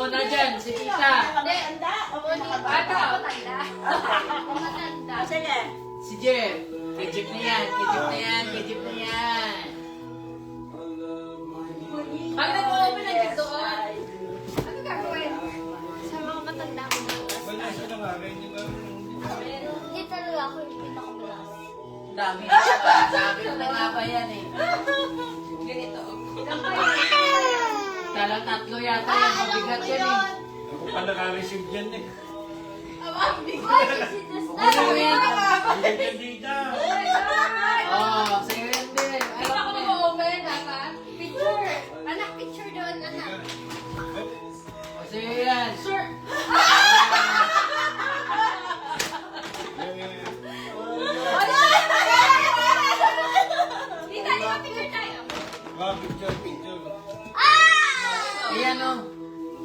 Mauna dyan, si tita. Matanda? Bata. Matanda. Sige. Si Jeff. Kejip na yan, kejip na yan, kejip na yan. Pag nag-open ang gito, ano gagawin? Sa mga matanda ko na. Hindi talaga ako yung pinakabalas. Dami na ba? Sabi na nga ba yan eh. Ganito. Talang tatlo yata yan, mabigat yan eh. Ako pa naka-receive yan eh. Ano yan? Hindi ka dita. Oo, sa'yo yan din. Hindi ako mag-open, dapat. Picture. Anak, picture doon, anak. O, sa'yo yan. Sure. Tita, di ba picture tayo? Picture. Ayan o.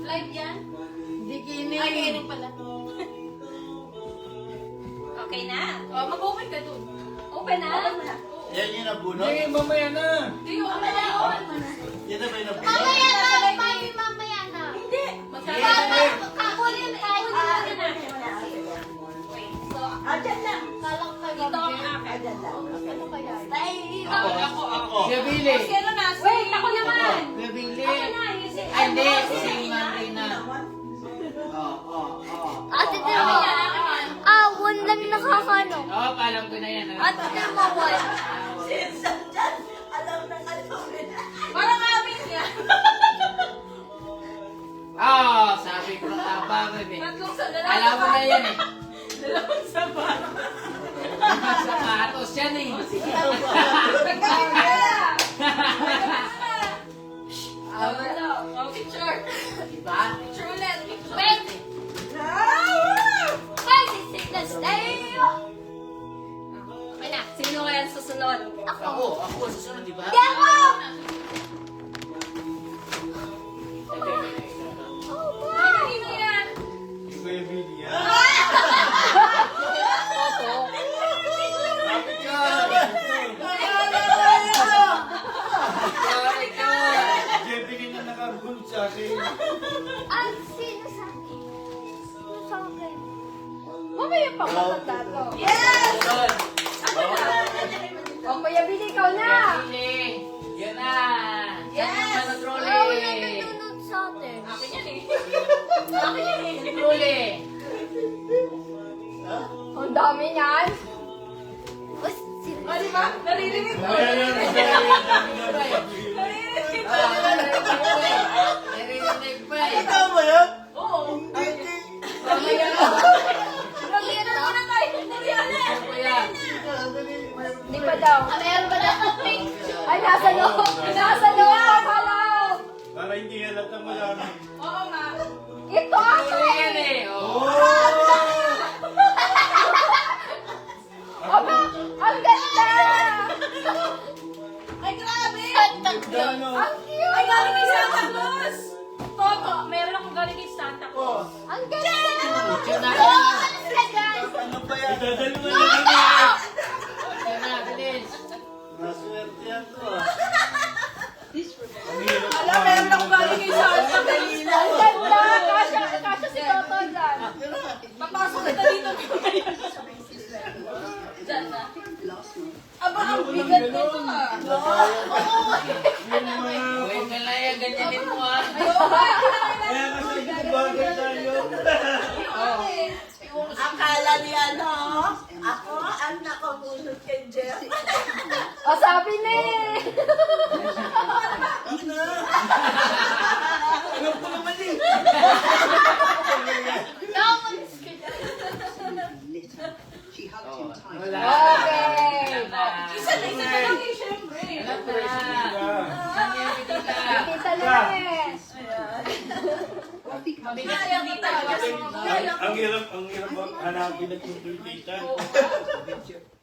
Live yan? Hindi kinig. Ay, kinig pala. Okay na. Oh, mag-open ka doon. Open na. Open mo na. Yan yung nabunot? Hindi, mamaya na. Hindi, open na. Open mo na. Yan na ba yung nabunot? Mamaya na, mami, mamaya na. Hindi. Kakulin tayo. Dyan na. Kalang kayo. Dito ang akin. Ano kaya? Ako. Kuya Billy. Sino na? Wait, ako naman. Kuya Billy. Ako na. Ay, hindi. Si Marina. Ate Timo. One lang nakakano. Oo, paalam ko na yan. Ate Timo, one. Parang amin yan. Oo, sabi ko tabangan eh. Tatlong sa dalawa. Alam mo na yan eh. Dalawang sapat. Sapatos yan eh. Nagkakit ka na. Ano? Oh, picture. Diba? Picture ulit. Picture. Wait. Wait, it's the stay. Okay na. Sino kaya ang susunod? Ako, susunod, diba? Ako! Ay, kanino yan? Hindi ko yung video. Jeffy na nakabunot sa akin. Ang sino sa akin? Sino sa akin? Mamaya pa matanda to. Susunod. O, Kuya Billy, ikaw na. Billy. Yan na. Yes. Saan yung trolley? Wala nanonood sa atin. Akin yan eh. Akin yan eh. Trolley. Ang dami niyan. O, sino? O, di ba? Naririnig ko. Naririnig pa eh. Ito ba yan? Oo. Mamaya na. Nagkira muna tayo. Nagkira Kuya. Hindi pa daw. Meron ba na picture? Ay, nasa loob. Nasa loob. Hello. Para hindi halata malamig. Oo nga. Ito ako Trolley yan eh. eh. Oo. Aba, ang ganda. Ay, grabe. Gano? Ang cute. Ay, galing kay Santa Claus. Toto, meron akong galing kay Santa Claus. Ang ganda! Picture na. Oh, ang ganda! Ano ba yan? Idadalo mo na yun. Picture na, bilis. Naswerte yan to ah. Ang hirap Alam, meron akong galing kay Santa Claus. Ang ganda. Kasha si Toto dyan. Papasok kita dito. Dyan na. Aba, ang bigat nito ah. Wait ka lang yan, ganyanin mo ah. Kaya kasi ito bagay tayo. Akala niya, no? Ako ang nakabunod kay Jeff. O, sabi na eh. Alam ko naman eh. Naman Wala. Okay. Isa na lang eh, syempre. Alam na. Saan yan, Tita? Tita Lourdes. Mabigat yan, Tita. Ang hirap hanapin at yung tita.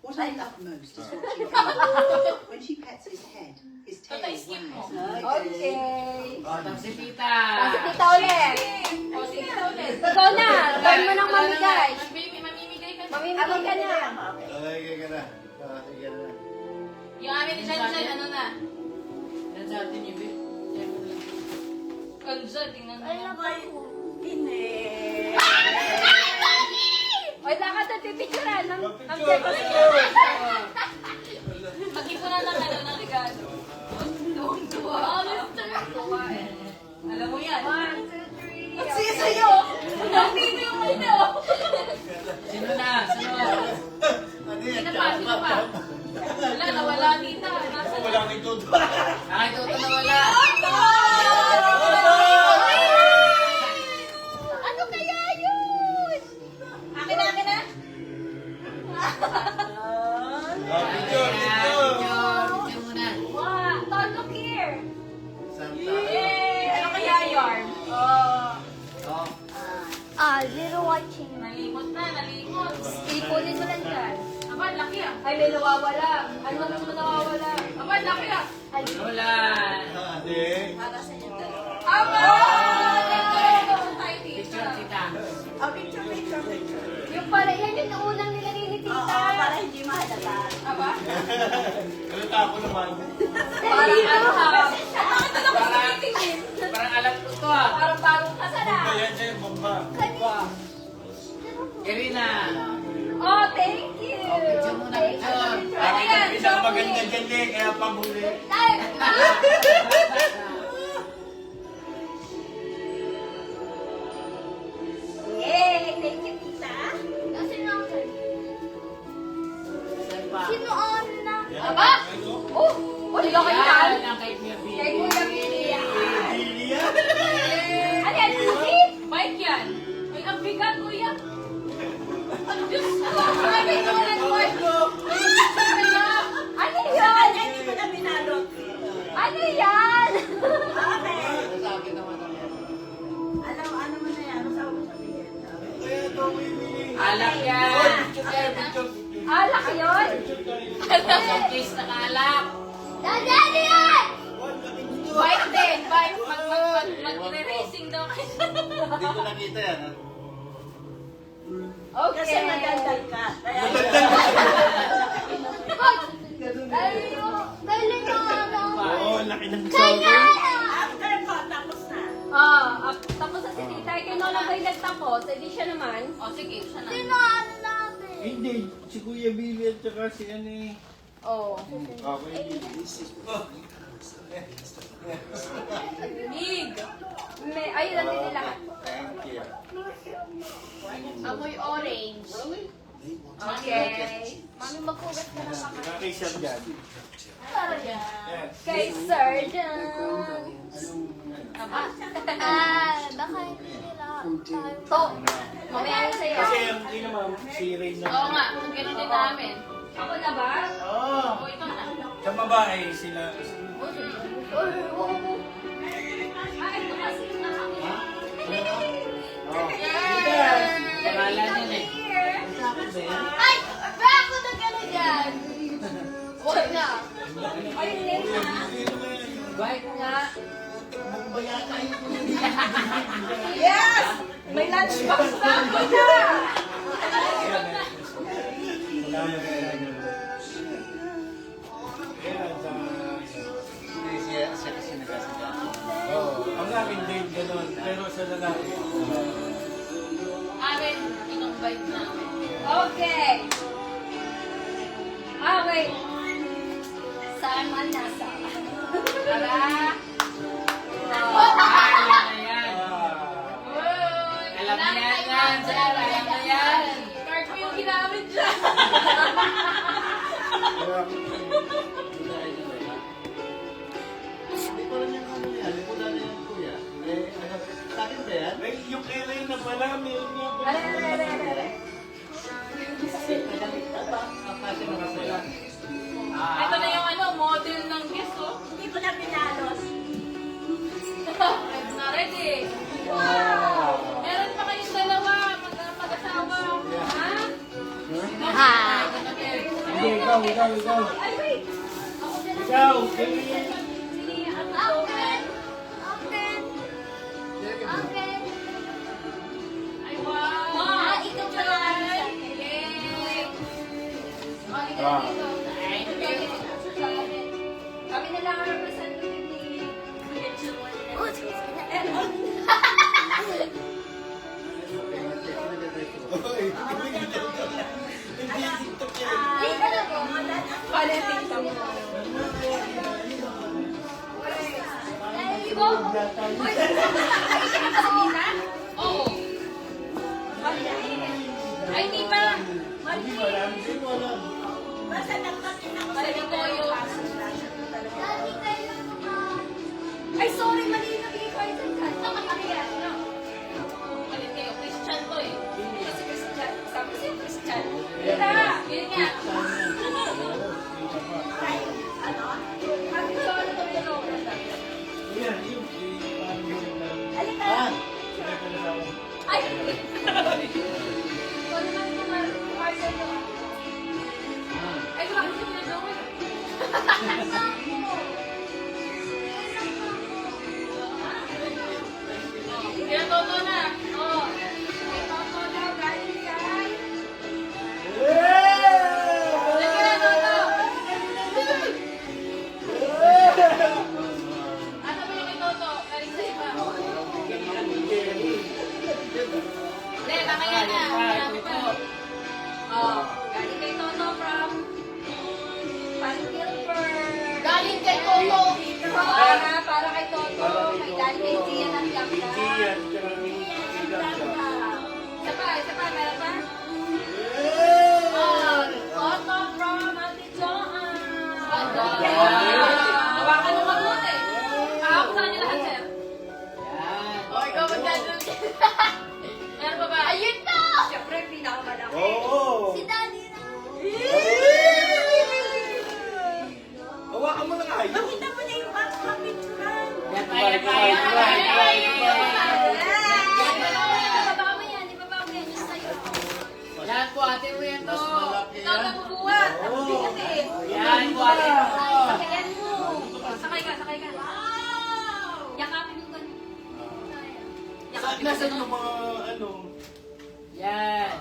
What I love most is watching Elmo. When she pets his head, his tail Tatay, skip mo. wags. Okay. O, tapos si Tita. Si Tita ulit. O, si Tita ulit. Ikaw na. Turn mo nang mamigay. Mamimigay ka. Mamimigay ka na. Okay ka na. Okay ka na. Yung amin ni Chan, ano na? Yan sa atin yung Ganda, tingnan mo. Wala pa po. Kine. Oy, lakad na pipicturean ng Mag-ipunan ng ano ng regalo. Tuwang-tuwa. Oh, Mr. Alam mo yan. 1, 2, 3. Sige sa'yo. Nandito yung ano. Sino na? Sino? Sino pa? Wala, nawala dito. Nasa Wala kang ituto. Nakituto na wala. Ano kaya yun? Akin na, akin na. Picture, picture. Picture muna. Wow, Ton, look here. Santa. Yay! Ano kaya yarn? Oh. Zero watching. Nalimot na, nalimot. Ipunin mo lang dyan. Aba, laki ah. Ay, may nawawala. Ano mo nawawala? Aba, laki ah. Ay, Wala. Hindi. Para sa inyo dalawa. aba! Tayo dito. Picture kita. Oh, picture. Yung pala, yan yung unang nilagay ni Oo, tita. para hindi mahalata. Aba? Kalata ako naman. Parang alham. Bakit na lang Parang- titingin? Parang alam ko to ah. Parang bagong kasal Bomba ah. yan siya, bomba. Irina. Oh, thank you. Picture muna, picture. Ano yan? Pinakamaganda Chocolate. dyan eh, kaya pamuli. Ay, Yay! Thank you, tita. Sino ang Saan pa? Sino ang na? Aba? Oh, wala kayo Yan, yan. ang kay Kuya Billy. Kay Kuya Billy. Pili yan. Ano yan? Susi? Bike yan. Ay, ang bigat, kuya. Diyos ko, sabi ko na naman ko. Ano yan? Kanya hindi ko na binalot. Ano yan? Okay. Sa akin naman ang yan. Ano mo na yan? Ano sa mo sabihin? Kaya ito, Mimi. Alak yan. Picture tayo, picture. Alak yun? Isang case na kaalak. Daddy, ano yan? Bike din. Bike. Mag-racing daw kayo. Hindi ko nakita yan. ha? Okay. Kasi magandang ka. Kaya Galing na ano. Oo, laki ng Kaya! after ko, tapos na. Tapos na si Tita. Kay Nola ba'y nagtapos? Hindi siya naman. O, sige. Siya na. Sino ano natin? Hindi, si Kuya Billy at saka si ano eh. Oh. Okay. Big. May, ayun na din lahat. Thank you. Amoy orange. Okay. Mami, magkugat ka na kami. Kay Sir Jan. Yan. Kay Surgeon. Baka hindi nila tayo. Oh, mamaya na sa'yo. Kasi yung hindi naman, si Ray na. Oo nga, ganun din namin. Ako na ba? Oo. O, ikaw na. Sa babae, sila. Ay, ito kasi yung nakakita. Oo. Yes! Pangalan yun eh. Ay! Ba ako na gano'n yan? Huwag na. Ay, hindi na. Bike nga. Yes! May lunchbox na ako na! Hindi siya kasi nagkasadya. Oo. Ang akin din ganun. Pero sa lalaki. Amin, inong bike na. Okay. Okay. Saan man nasa? Tara. Ayan. Uy, Alam niya yan, sir. Alam niya yan. Card mo yung ginamit dyan. Hindi ko rin yung ano yan. Hindi ko na yan, kuya. Sa akin ba yan? Ay, yung kilay na pala, meron nga pala. Are. Kasi nakasaya. Ito na yung ano, model ng guest, oh. Hindi ko na binalot. Na ready. Wow! Meron pa kayong dalawa, mag-asawa. Ha? Ha? Hindi, ikaw. Ay, wait. Ako din ang Ikaw, Sige, ano? Open! Open! Open! Ay, wow. Ah, ikaw pa lang. Yay! Oh, ikaw Wow. dito. Kami na lang ang representative ni Kuya Joel. Palating sa mo. Uy, Salina? Oo. Ay, hindi pa. Basta nagpatin ako Sabi ko yung... Daddy, kayo Ay, sorry, mali na bigay ko yung card. Tama kami yan, no? Malit kayo, Christian to eh. Kasi Christian. Sabi ko sa'yo, Christian. Tara, yun nga. ano? Happy sorry to be alone. Yan, yung Halika. Ay! Ikaw naman ito, Marcel, no? Ay, bakit yung pinagawin? Kaya Toto na. Oh. Kaya Toto daw, galing kay... Sige na, Toto. Ano ba yung kay Toto? Galing sa iba. Hindi, mamaya na. Marami pa. Oh. Galing kay Toto from... Pan-Gilbert. Galing kay Toto. Para kay Toto. Kay galing kay Gian at Bianca. Gian, tsaka ni Bianca. Isa pa, meron pa? Oh, Toto from Ate Joanne. Hawakan mo mabuti. Ako sa kanya lahat, sir. O, ikaw magdadalo. Meron pa ba? Ayun na! Siyempre, pinakamalaki. Oo! Si Daddy na. Hawakan mo na nga yun. Makita mo na yung box ng picturean. Ibaba mo yan, ibaba mo yan. Yung sa'yo. Yan po, ate mo yan to. Mas malaki Ikaw yan. na bubuhat. Ang bigat eh. Yan po, ate mo. Sakayan mo. Sakay ka. Yakapin yung ganun. Yakapin yung Nasaan ganun. yung mga ano? Yan.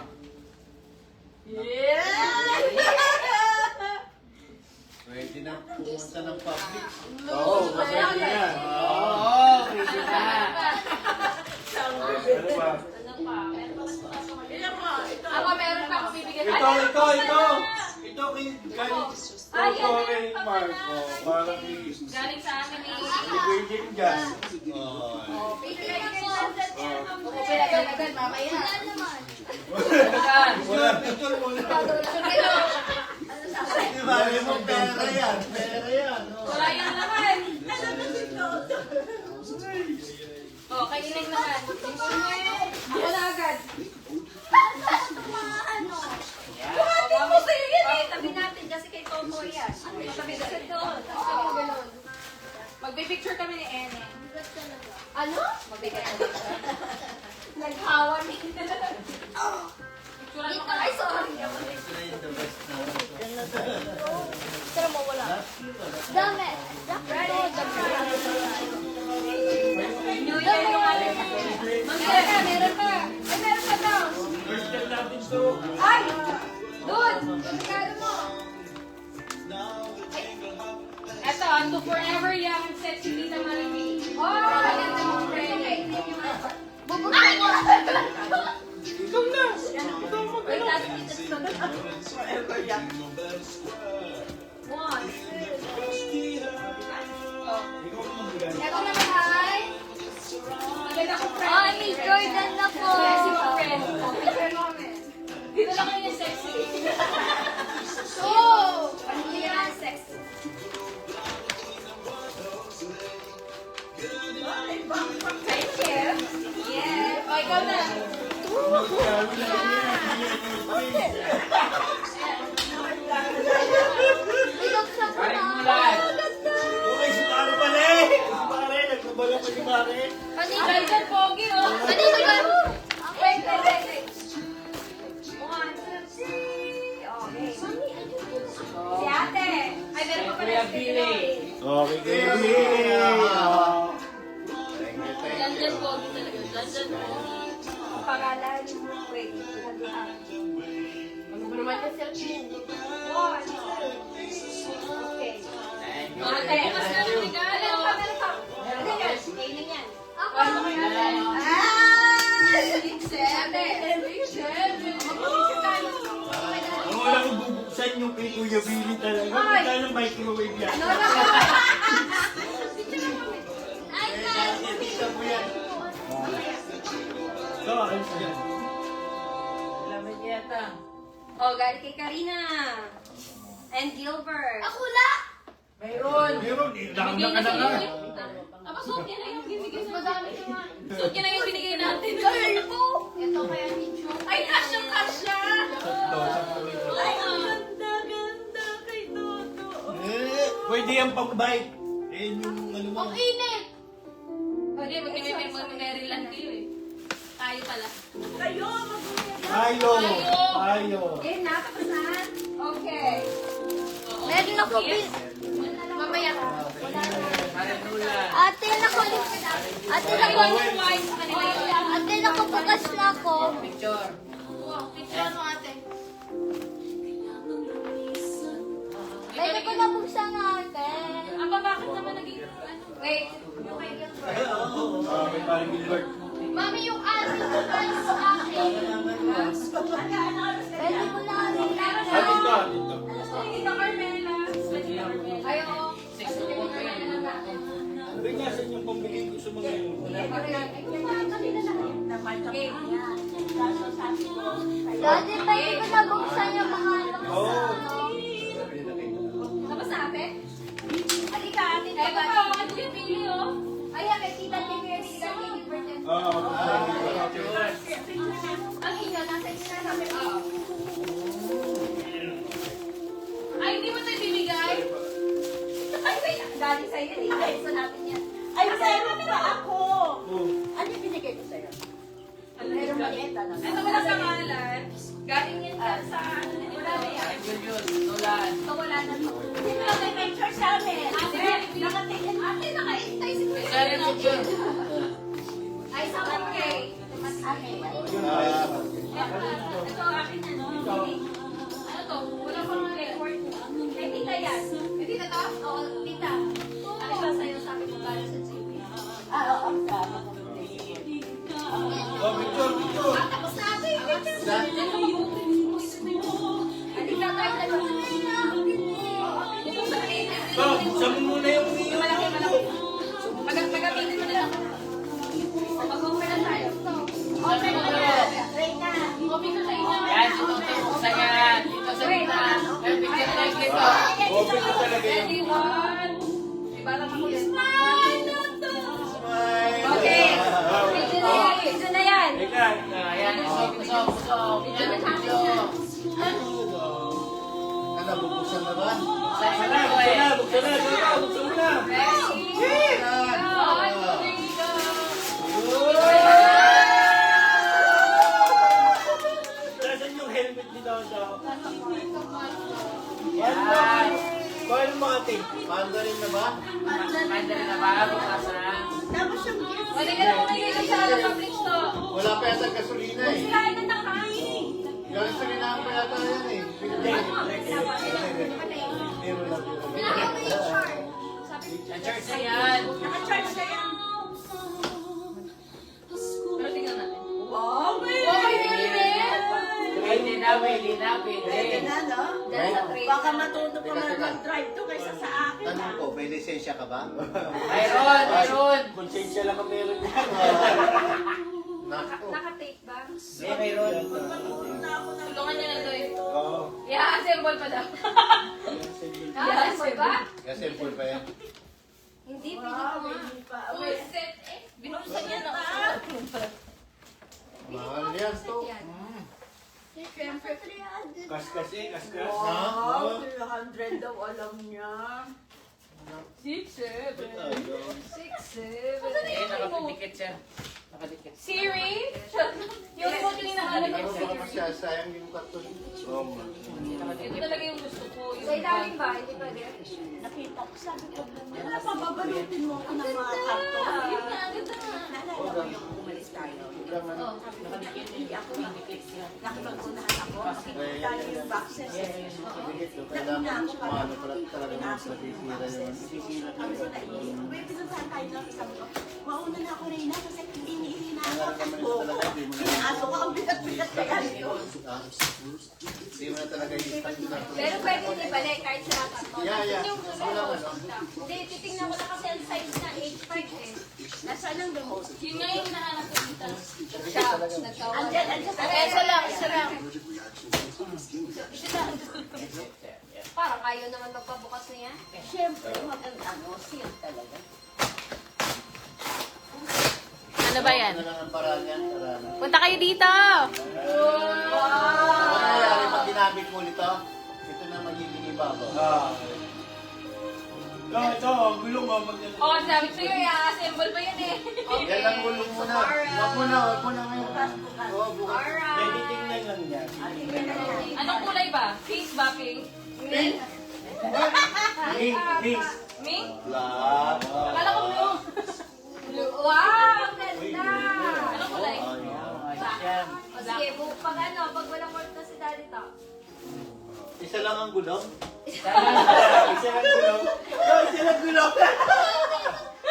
Pwede na pumunta ng public. Oo, masaya yan. Oo, pwede na. Ano ba? Ano pa? Meron pa kasi pasok. Ilan mo? Ito. Ako meron pa ako bibigyan. Ito. Ito kay Ay, Toto yan, kay yan, Mark. yan. Oh, para kay Galing sa amin ni... Virgin dyan. Oh. Pinagalagan mamaya. Wala naman. Yan. Wala, picture mo na. Di ba? Yung pera yan. Pera yan. Oh. Wala yung laman. Ano na si Toto? Oh, kainin naman. Wala agad. Ano? Buhatin mo sa'yo yan eh. Tabi natin kasi kay Toto yan. Tabi kasi doon. Tapos kami gano'n. Magpipicture kami ni Ene. Ano? Magbigay na dito. Naghawa ni. Picture mo ka. Ay, sorry. Ito na yung the best na. Pero mawala. Damit. New Year yung aling. Meron ka, meron pa. Ay, meron pa daw. First time natin to. Ay! Doon! Regalo mo! Eto, to forever young and sexy Tita Marimie. Oh! Maganda mong friend. Bubuksan mo. Ikaw na. Ikaw mag- Wait, last Tita Stone. Forever young. One. Oh. Ikaw na magbigay. Eto naman ay... Maganda kong friend. Ah, ni Jordan na po. Sexy mong friend. Oh, picture mo kami. Dito lang kayo yung sexy. Oh! Ano yan? Sexy. Thank you. Yes. O, ikaw na. Binuksan ko Balik mo na. lang. Okay, si Pare pala eh. Si Pare, nagkabala pa si Pare. Kanina. Dahil pogi, oh. Kanina ka. Wait. One, two, three. Okay. Si ate. Ay, meron pa pala Kuya si Billy. Okay, kaya Billy. London pogi talaga. London pogi. Ang pangalan. Wait. Mag-naman yung cellphone. One, two, three. Okay. Thank you. Ate, mas meron regalo. Meron pa. Ano yan? Kainin yan. Buksan yung kay Kuya Billy talaga. Buksan ng microwave yan. Isa po yan. So, alis yan. Alam yata. Oh, galing kay Karina. And Gilbert. Ako la! Mayroon. Meron, dami na ka na nga. Suot niya na yung binigay natin. Madami naman. Suot niya na yung binigay natin. Ito kaya picture. Ay, kasya! Ay, ang ganda kay Toto. Pwede yung pang-bike. Eh, yung ano mo. Ang init! Hindi, mag-Maryland kayo eh. Tayo pala. Kayo, mag-uwi. Tayo. Tayo. Okay, na, tapos na. Okay. Meron ako Mamaya. Ate, nakabukas na ako. Picture. Picture mo ate. Pwede ko na buksan na ate. Aba, bakit naman naging ano? Wait. Yung kay Gilbert. May parang Gilbert. Mami, yung ate ko guys sa akin. Pwede ko na rin. Dito. Tita Carmela. Ay, oo. 6 Rin nga sa inyong pambili ko sa mga yun. Dati, pwede ko na buksan yung mga Oo. Tapos na ate? Halika ate. Ay, baka ako yung pili oh. Ay, kay Tita Tigre, Tita Gilbert. Oo. Ang inyo, nasa inyo na sabi ko. Ay, hindi mo tayo bibigay? Ay, wait. Galing sa'yo. Hindi, sa natin yan. Ay, meron pa ako. Ano yung binigay ko sa'yo? Meron maliit, ano? Ito wala sa ngalan. Galing yan sa ano. Wala na yan. Yun. Nolan. Ito wala na to. Hindi mo lang may picture sa amin. Ate, nakatingin. Ate, nakaintay si Chris. Sorry, picture. Ay, sa okay. Akin. Ito, akin na, no? Ano to? Wala pang record. Kay tita yan. Kay tita to? Oo, tita. Ano ba sa'yo sabi ko galing sa GP? Oo, sama ko. Oh, picture. Ah, tapos na ate. Hindi na tayo na So, buksan mo muna yung Malaki. Magamitin mo na lang. Mag-open na tayo. Open na tayo. Reyna. Open na tayo. Yan, si Toto. Buksan yan. Dito sa gitna. May picture like dito. open ko talaga yun. Ready, one. Iba lang ako yan. Smile! Okay. Picture na yan. Teka. Ayan, usok. Yan, picture. Ano, bubuksan na ba? Buksan Buksan na, mo eh. buksan na. Buksan mo na. Ready, one, three, go. Nasaan yung helmet ni Dodo? Yan. Paano mo ate? Mandarin na ba? Mandarin na ba? Bukasan. Tapos yung gift. Pwede ka na kumigil sa public to. Wala pa yata gasolina eh. Kain na nakain. Gasolina pa yata yan eh. Meron lang yun. Church na yan. Naka-charge na yan. Pero tingnan natin. Wow, Pwede na. Pwede Pwede. na, no? Dahil sa trade. Baka matuto pa na mag-drive to kaysa sa akin. Tanong ko, may lisensya ka ba? Mayroon. Konsensya lang ang meron yan. Nako. Naka-tape ba? Mayroon. Tulungan niya na ito eh. Oo. I-assemble pa daw. I-assemble ba? Gasolina pa yan. Hindi, Wow, pinito hindi pa. Full set eh. Binuksan niya na. Mahal yan to. Siyempre, 300. Kaskas eh, kaskas. Wow, 300 daw alam niya. 6, 7. 6, 7. Eh, nakapidikit siya. Nakadikit. Siri? Yung remote yung hinahanap Ano ko. ba kasi sayang yung karton? Oo. Ito talaga yung gusto ko. Sa ilalim ba? Hindi pwede. Nakita ko, sabi ko, wala pa babalutin mo ako ng mga karton. Yun nga, ganda nga. Nalala ko yung umalis tayo. Sobrang ano. Hindi ako nakipagpunahan ako. Nakikita yung boxes. Dikit ko, kailangan sumano pala talaga naman sa sisira yun. Sisira Ang talaga. may pinuntahan tayo na sabi ko, mauna na ako Reyna kasi inihi na ako. Nararamdaman mo talaga, hindi mo na Aso ko ang bigat-bigat kaya yun. Hindi mo na talaga i-start na. Pero pwede hindi balik kahit sa tatlo. Yeah. Wala ko Hindi, titingnan ko na kasi ang size na 8'5 eh. Nasaan ang remote? Yun nga yung nahanap ko dito. Siya, Andyan sa Isa lang, isa lang. Parang ayaw naman magpabukas niya. Siyempre, ano, seal talaga. Ano ba yan? Ano lang ang paraan yan? Punta kayo dito! Ano nangyayari pag ginamit mo nito? Ito na magiging ibabaw. Ito, ang gulong mo. Oh, sabi ko sa'yo, i-assemble pa yun eh. Yan lang gulong muna. Huwag mo na ngayon. Oo, bukas. May titingnan lang yan. Anong kulay ba? Pink ba, pink? Pink! Mix. Mink? Black. Akala ko blue. Wow! Ang ganda! Anong kulay? Yan. O sige, pag pag walang work na si Daddy to. Isa lang ang gulong. Isa lang gulong. Isa lang gulong.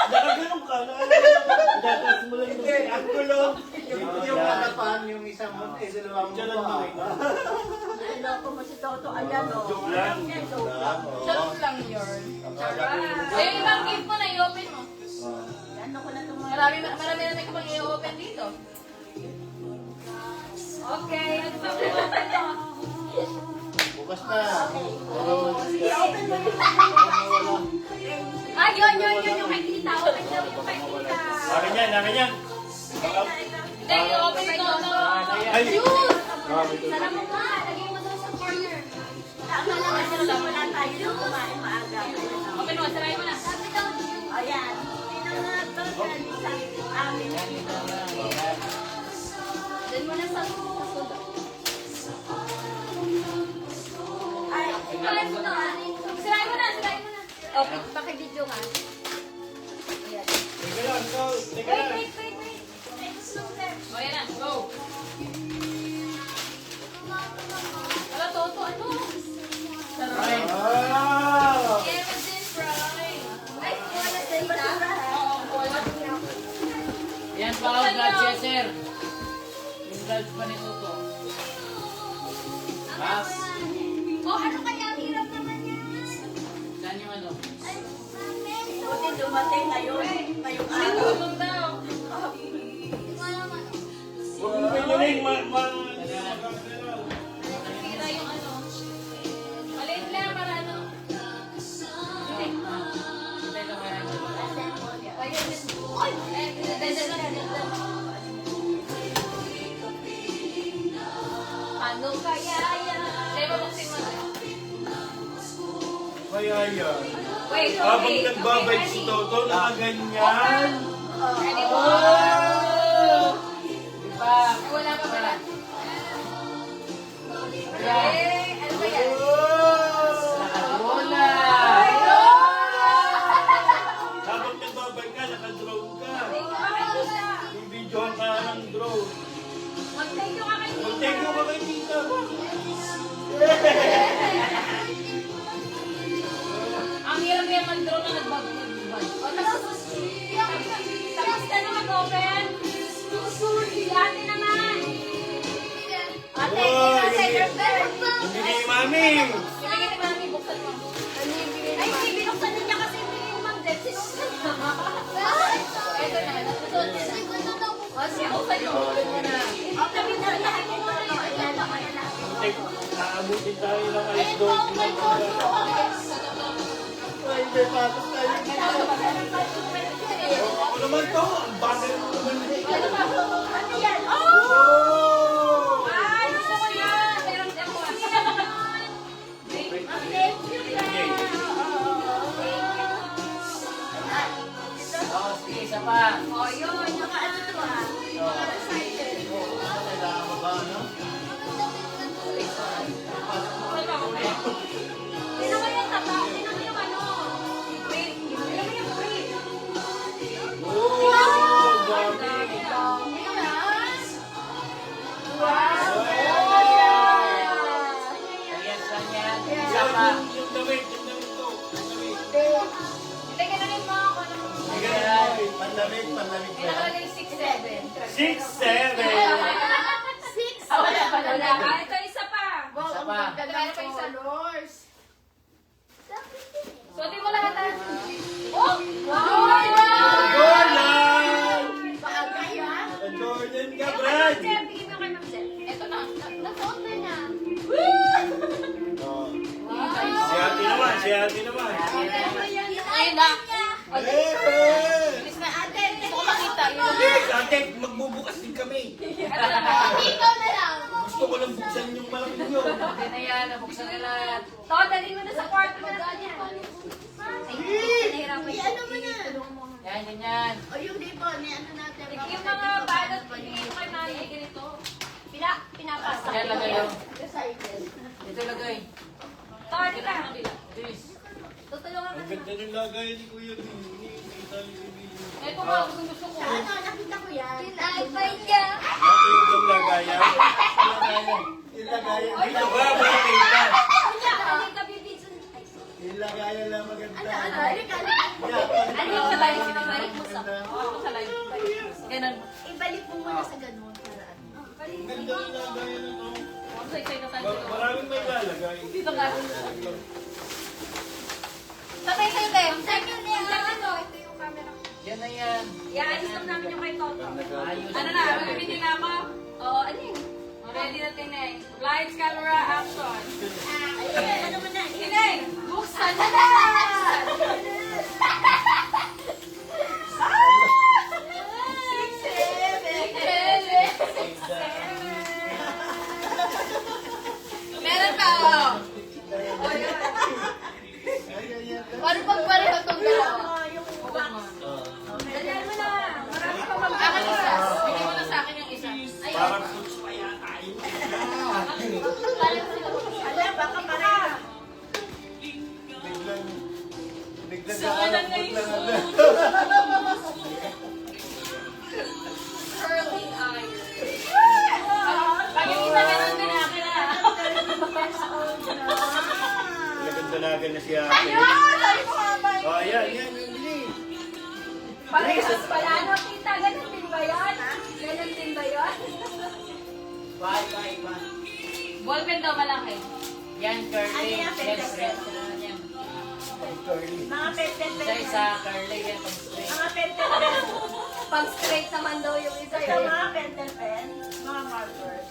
Nakagulong ka. Datas mo lang yung ang gulong. Yung harapan, yung isang mo, eh, dalawang Diyan lang makita. Niloko mo si Toto, ayan o. Joke lang. Joke lang. Charot lang yun. Akala ko yung- Ayun, ibang gift mo na, i-open mo. Ano ko na tumayo? Marami na may kapag i-open dito. Okay, ano ba i-open mo? Bukas na. I-open mo yung Ah, yun, yung kay tita. Open daw yung kay tita. Akin yan. Hindi, i-open ito. Ay! Sana mo nga, lagay mo daw sa corner. Tama lang, kasi wala tayo nung kumain maaga. Open mo, saray mo na. Ayan. Sino nga to? Sa amin. Then mo na sa susunod. Ay, Saray mo na. Saray mo na. Okay, pakibidyo ka. Ayan. Teka lang, ikaw. Teka lang. Wait. O, yan na. Go. Wala, Toto. Ano? Saray. Ah! Yeah, but this fry. Ay, wala sa ita. Oo, wala. Yan pa ang blood chaser. Yung blood pa ni Toto. Pass. Oh, ano kaya ang hirap naman yan? Saan yung ano? buti dumating ngayon. Ngayong araw. Tulong daw. Huwag mo pinuling. Nasira yung ano. Maliit lang para ano. Ay, ano kaya yan? Kaya babuksin mo na. Kaya yan. Wait, Habang okay. nagbabay si Toto, nakaganyan. Ready mo? Diba? Wala pa pala. Okay, ano ba yan? Nakabola! Habang nagbabay ka, naka-drone ka. Yung video ka ng drone. Mag-thank you ka kay Tita. Mag-thank you ka kay tita. Ang hirap kaya mag-drone na nagbabay. O, tapos ka na mag-open. Si ate naman. Ate, Hindi ni Mami. Ibigay ni Mami, buksan mo. Ay, hindi, binuksan niya kasi yung Ma'am Deb. Sinuksan niya. Ito na, nasusunod niya na. O, siya, buksan niyo. Buksan mo na. O, tabi na, lahat mo na. Ayan, ayan, ayan. Naabutin tayo ng alis doon. Ay, hindi, patok tayo. Ako naman to. Ang bagay mo naman. Ano yan? Oh! Oh! Ay, gusto ko yan. Meron ako. Thank you, friend. Oh, sige, isa pa. Oh, yun. Yung ano to ah. Kailangan mo ba, no? Sino ba yung taba? Sino ba yung ano? Wait. Sino ba yung free? Oh! Dami. Sino ba damit, yung damit ko. Yung damit. Hindi, gano'n mo ako. Ayan. Pandamit May ba? nakalagay 6'7". 6'7". Wala pa wala. Ito isa pa. Isa pa. Meron pa isa. Suotin mo lahat ah. Oh! Jordan! Maaga yan. Jordan ka, Bigyan mo kay Brad! Ma'am Jem. Bigyan mo kay Ma'am Jem. Ito na. Nasuot na niya. Oh. Si ate naman, si ate naman. Ayun na. Eh! Bilis na ate. Gusto ko makita. Yun. Yes, ate, magbubukas din kami. Ito na ba? Ikaw na lang. Gusto ko lang buksan yung malaking yun. Hindi na yan, nabuksan na lahat. To, dali mo na sa kwarto na natin yan. Ay, ano mo na? Yan, ganyan. O yung libon, ano natin? Yung mga balot, bigyan mo kay Mami. Ganito. Pinapasa. Yan, lagay yun. Excited. Dito lagay. To, di ka. This. Tutulungan Ang ka na. ganda ng lagay ni Kuya Dini. Ito nga, gusto ko. Ano, nakita ko yan. Tinapay ka. Yung lagayan. Yung lagayan. Dito ba? Makikita. Hindi ka bibidyo. Yung lagayan lang maganda. Halika, Ano yung sabay? Sinabalik mo sa... Ako sa live. Ganun. ibalik mo muna sa ganun. Para ano. Ang ganda ng lagayan ito. Ako sa excited tayo. Maraming may lalagay. Dito ka. Tatay sa'yo, Teo. Second day, ano? Ito yung camera. Yan na yan. I-ayos lang namin yung kay Toto. Ayos. Ano na? Magbibigay na ako? Oo, ano yun? Ready na Tineng. Lights, camera, action. Ay, ano mo na? Tineng! Buksan na na! Meron pa, oh. Paano pag pareho itong dalawa? Dalihan mo na. Marami pa mag- Akin isa. Bigyan mo na sa akin yung isa. Ay, Parang puts pa yata yun. Ala, baka pareha. Biglang Saan ang nakakalapot naisun? lang. Curly eyes. Pag yung isa ganun din akin na. Nagandalagan na si ate. Sabi ko nga ba? Oh, yan, yan. Yung bili. Parehas pala. Ano, tita? Ganun din ba yan? Ganun din ba yan? Bye. Ballpen daw malaki. yan, curly. Ano yan, Yan, pwede? straight na yan. Curly. Mga pen-pen-pen. Isa-isa, curly yan, pang straight. Mga pen-pen-pen. Pag straight naman daw yung isa. Ito mga pen-pen-pen. Mga markers.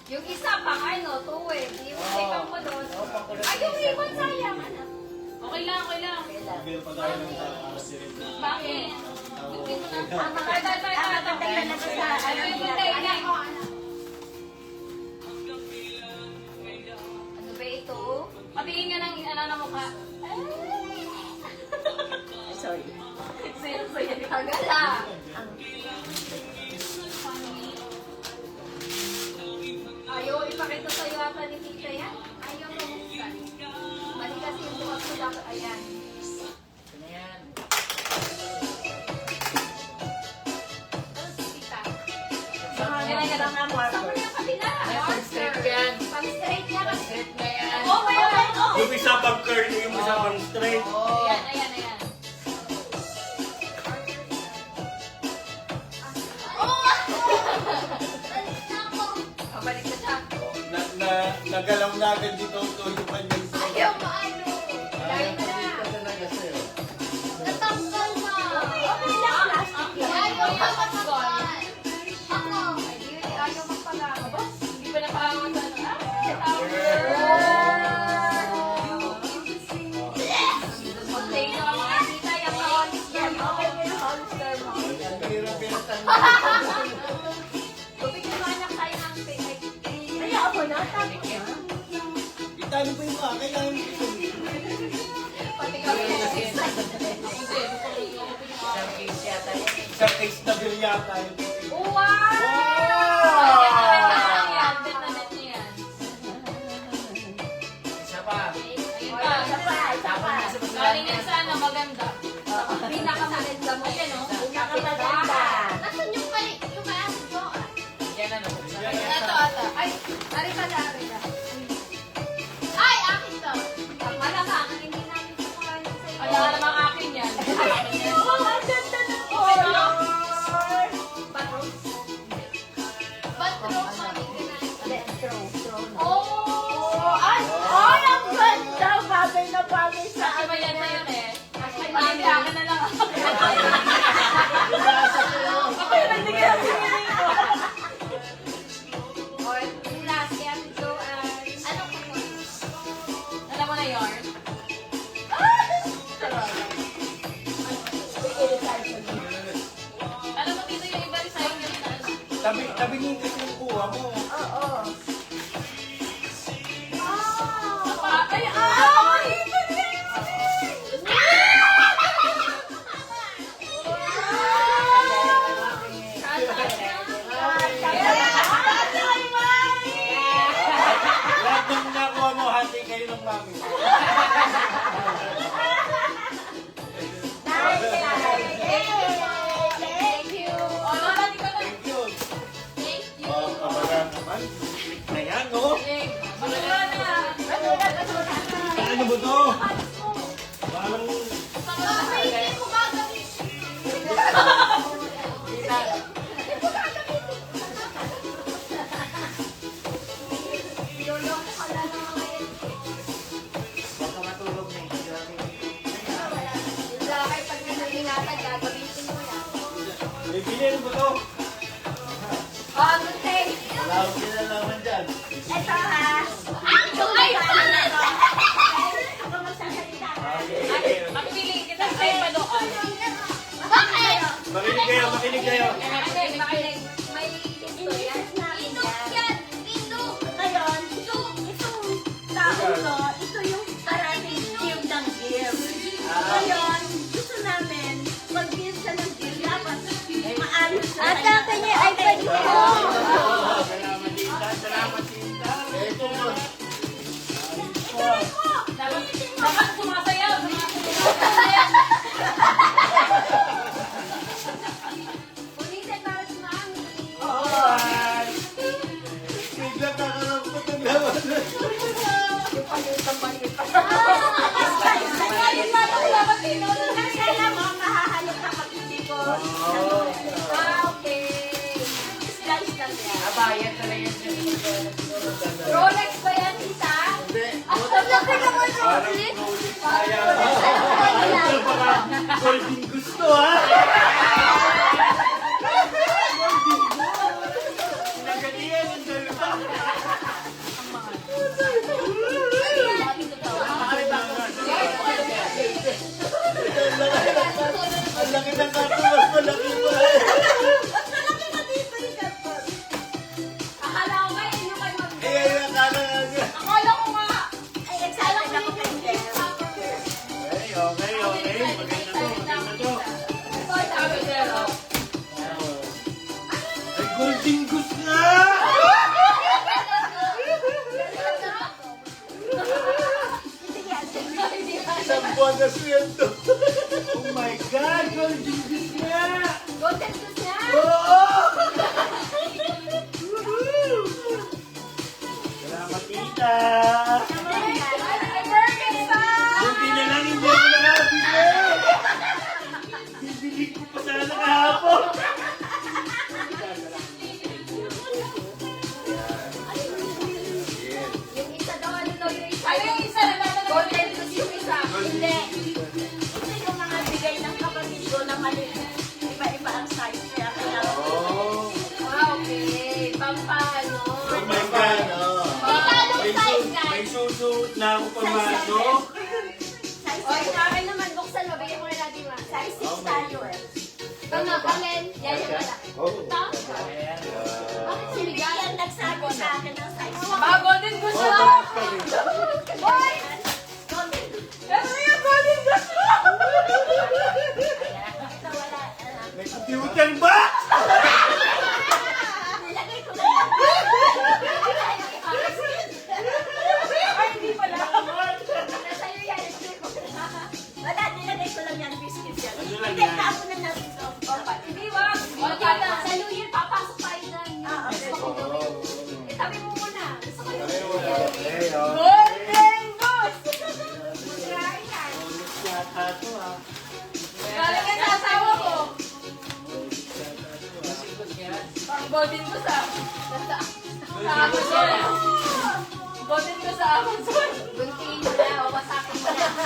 Yung isa pang ano, tuwid. Yung ipan mo doon. pakulot Ay, yung isa. ribbon sayang. Ano? Okay lang, okay lang. Bigyan pa tayo ng aras si Rito. Bakit? Butin mo na. Ito. Pen-pen na sa Ano yung bintay na? Ano ba ito? Patingin nga ng ano na mukha. Sorry. Sa'yo ni Kagala. Ayaw ipakita sa'yo ata ni Tita yan. Ayaw mo buksan. Mali kasi yung bukas mo dapat. Ayan. Ito na yan. Ano si Tita? Mga lang na Saan mo markers. na yung kabila? Ay, pang straight yan. Pang straight niya Pang kasi. straight na yan. Oh, meron! Oh! Yung isa pang curly, yung isa pang straight. Oo. Ayan, ayan, ayan. Pabalik na siya. Nagalaw na agad dito yung kanyang straight. Ayaw maano. Dahil na na. talaga sa'yo. Natanggal na. Okay lang, plastic yan. Ayaw ka matanggal. Ako. Ayaw magpagawa. Hindi pa napahangat sa ano. Okay, so ang mga tita, yung kawalis yan. Okay, may hamster mo. Ang hirap-hirap ang Tubig yung anak tayo ng pay. Kaya ako na, tapos na. Italo pa yung mga, kailangan mo ito. Pati kami. Isang case yata yan. Sa case na bill yata yun. Wow! Bet na bet niya yan. Isa pa. Ayun pa. Tapon na sa basa. Galing yan sa ano, maganda. Pinakamaganda mo yan, oh. Pinakamaganda. Nasaan yung kay aso ko? Yan ano. Ito, ito. Ay, ari ka na, ari ka. Ay, akin to. Tama promise sa Kasi ba yan sa'yo, te? Mami, akin na lang. Ako yung nagbigay ng pinili ko. Or yung last kaya Joanne. Ano ko po? Alam mo na yun? Alam mo, dito yung iba rin sa'yo yung Tabingin kasi yung kuha mo. Oo. Ay, ah! Lahat ng nakuha mo, hati kayo ng mami. Thank you. O, nabati ko na. Thank you. Thank you. Oh, kabaga naman. Na yan, no? Wala na. Ano ba to? Parang... Hindi ko gagawin. Loloko ka na naman. Baka matulog na yung Yung lakay, pag nilingatan, gagamitin mo yan. Bibili, ano ba to? Oh, good thing. Wala akong kinalaman dyan. Ito ha. Ay! Ako magsasalita. Mapili kita sa'yo pa doon. Bakit? Makinig kayo, makinig kayo. Makinig. May pinto yan. Pinto yan. Pinto. Ngayon, itong taon to, ito yung parating give ng give. Ngayon, gusto namin, mag-give siya ng give, dapat maayos na. At akin niya ay pwede ko. Salamat, tita. Salamat, tita. Ito mo. Dapat sumasayaw. Sumasayaw. Ulitin para sumami. Ay! Biglang nakarampot ang lawan. Kasi alam mo, mahahalok ka pag hindi ko. Okay. Slice lang yan. Abayan talaga yan siya. Rolex ba yan, tita? Ang laki naman, Rolex. Golden gusto, ha? Nagalian ang dalawa. Ang laki ng kato, mas malaki pa. Malaki na dito yung kapag. Akala ko ba, yun yung kayo mag- Eh, akala nga. Akala ko nga. Ay, excited ako kay Jeff. Okay. Maganda to, maganda to. Sabi zero. Ay, golden goose nga! Isang buwan na sweldo. Oh my God, golden goose nga! Golden Goose yan. Oo! Salamat, tita! Happy birthday, pa! Buti na lang hindi ako nakabili! Bibili ko pa sana kahapon! Yung isa daw, ano daw yung isa? Ano yung isa na naman? Golden Goose yung isa. Hindi. Ito yung mga bigay ng kapatid ko na maliit. Iba-iba ang size. Kaya kailangan ko. Oh! Ah, okay. Pampano. Oh my God! oh. May size, guys. May susuot na ako pumasok. Size O, yung akin naman, buksan mo. Bigyan mo na natin ma. size 6 tayo eh. Tama, amen. Yan yung wala. Oh. Ito? Bakit Si sinigang? Vivian nagsabi sa akin ng size 6. Bago din gusto. Boy! Ano yung golden gusto? Ito wala. May computer ba? Nilagay ko lang yan. Ay, hindi pala. Nasa'yo yan. Wala, nilagay ko lang yan. Biscuit yan. Ano lang Hindi, yan? tapo na natin to. Hindi wag. Wag ka na. Sa luyin, papasok tayo na. Itabi mo muna. Gusto ko yung Okay, oh. Golden gusto. Magrahin yan. Yata to, ah. Galing ka sa asawa ko. Ang golden gusto sa Amazon. Golden gusto sa Amazon. Guntingin mo na. O, wasakin mo na.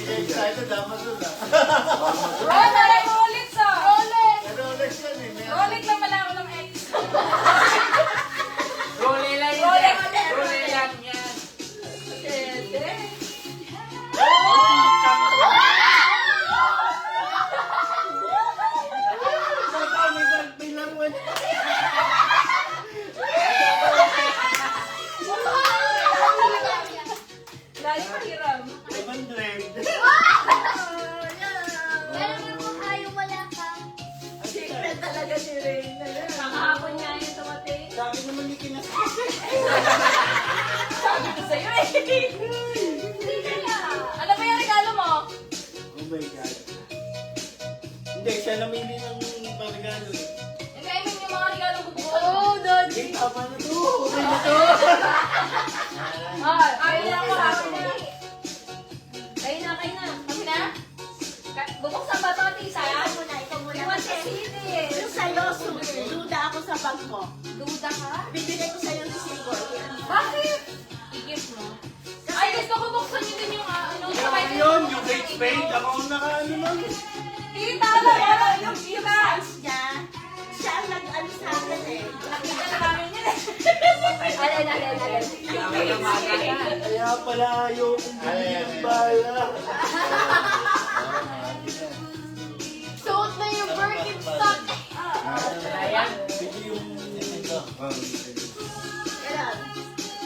ka excited, dapat dun ah. Rolex ah! Rolex! Pero Rolex yan eh. may- Rolex lang pala ako ng ex. Role lang Rolex. yan. Role lang yan. Isang taon, may laruan. Dahil pahiram. 500. Alam mo, ayaw wala ka. Secret talaga si Reyna. Kakahapon niya yung tumating. Sa akin naman yung kinas. Sabi ko sa'yo eh. Ano ba yung regalo mo? Oh my God. Hindi, siya namili ng pagregalo. Hindi, I mean yung mga regalo ko bukas. Oh, Daddy. Hindi, tama na to. Okay na to. Ayaw niya ako hapon na. Kayo na. Kami na? Bubuksan ba ito, Tisa? Ikaw muna, ikaw muna. Kasi yung sa'yo, duda ako sa bag mo. Duda ka? Bibigay ko sa'yo ng silver. Bakit? I-gift mo. Ay, gusto ko buksan niyo din yung ano. Kaya yun, yung Kate Spade, ako ang naka-ano nun. Tita, wala yung tita. Size niya, siya ang nag-ano sa akin eh. Nakita na namin yun eh. Alin. Kaya pala ayokong bumili ng bala. Suot na yung Birkenstock. Ayan. Bili yung... Ito. Kailan?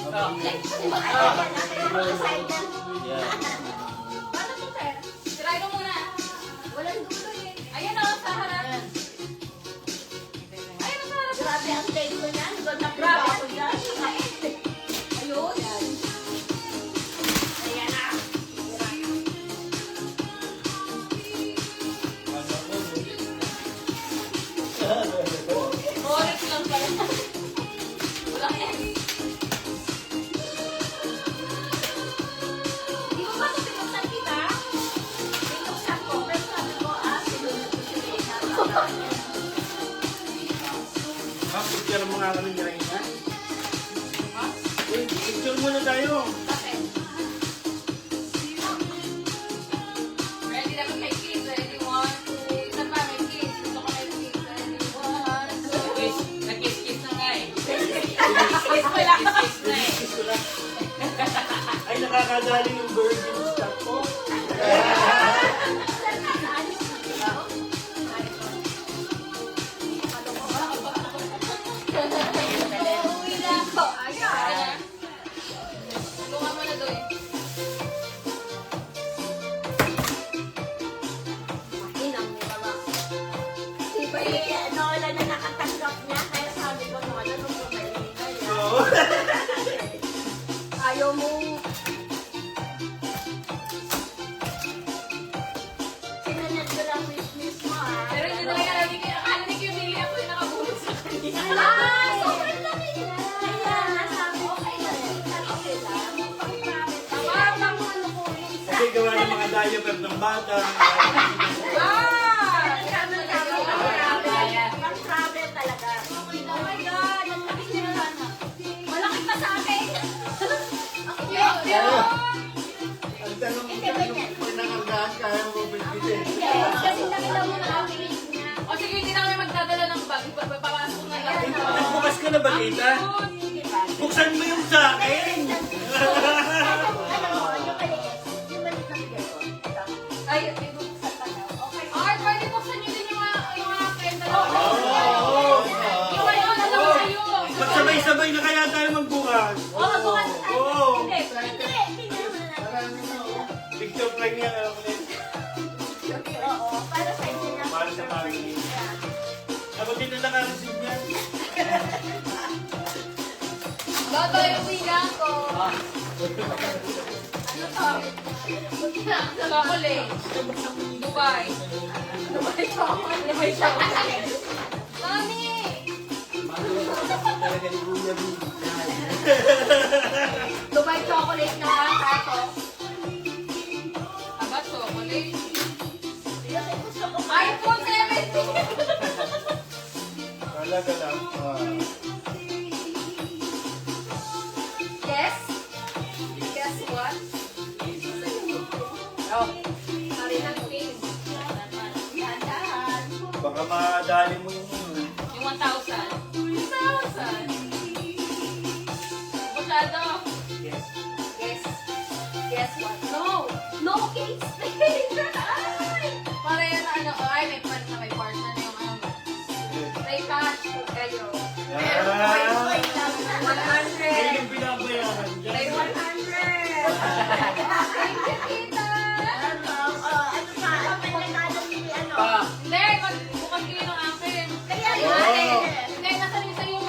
Oh. Paano po, sir? Try ko muna. Walang dulo eh. Ayan o, sa harap. Ayan o, sa harap. Grabe ang taste ko niyan. Doon na Grabe. ako dyan. Ayun. Ayan na. Rolex lang pala. Walang X. Di mo ba ito pinuksan kita? Pinuksan ko, pero sabi ko, sinunod ko si Reyna. Picture mo nga kami nila ina. Picture muna tayo. Bakit? Ready na ba may kiss? Ready? 1, 2, isa pa may kiss. Gusto ko may kiss. Ready? 1, 2. Nag-kiss-kiss na nga eh. Kiss mo lang. Kiss na eh. Kiss ko lang. Ay, nakakadali yung virgin stock ko. Uuwi na ako. Ayan. Tulungan mo na doon. Inang mo ba? Si Nola na nakatanggap niya, kaya sabi ko, Nola, nung bumalik na yan. Oo. Ayaw mo. Sinunod ko lang miss mo ah. Pero hindi talaga namin kaya. Akala ni Kimili ako yung nakabulog sa kanya. Ay! Sobrang laki niya. Kaya nasabi ko kay Lolita, okay lang. Pang-promise. Parang lang mo ano ko. Kasi gawa ng mga diaper ng bata. Pang-travel talaga. Oh my God! Ang laki niya. Malaki pa sa akin. Ang cute yun. Ang tanong mo, pag nangargaan, kaya mo bitbitin. Kasi nakita mo na ang face niya. O sige, hindi na kami magdadala ng bag. Papasok na lang. Nagbukas ka na ba, tita? Buksan mo yung sa akin. Alam mo, yung maliit. Yung maliit na bigay ko. Ito. Ay, may bubuksan pa daw. Okay. Art, pwede buksan niyo din yung mga friend na lang. Oo. Yung may ano daw sa'yo. Magsabay-sabay na kaya tayo magbukas. Oo, magbukas. Ay, Oo. hindi. Hindi, tingnan mo na natin. Picture flag niya. Oo, para sa inyo na. Para sa family. Ako din na naka-receive niyan. Bato yung bilang ko. Ano to? Chocolate. Dubai. Dubai chocolate. Dubai chocolate. Mami! Talaga ni Kuya B. Dubai chocolate na kato. Aba, chocolate. Gusto ko iPhone 17! Talaga lang. Yes? Guess what? Sorry lang, please. Baka madali mo yung Yung 1,000. 1,000. Masyado. Yes. Guess. Guess what? No. No case. Ay! Para yan na ano. Ay, may partner na yung ano. May cash. Kayo. Ah! 100. Yan yung binabayaran dyan. May 100. Thank you, tita. Hindi, bukas kayo ng akin. Kaya Oo. Hindi, nasa rin sa'yo.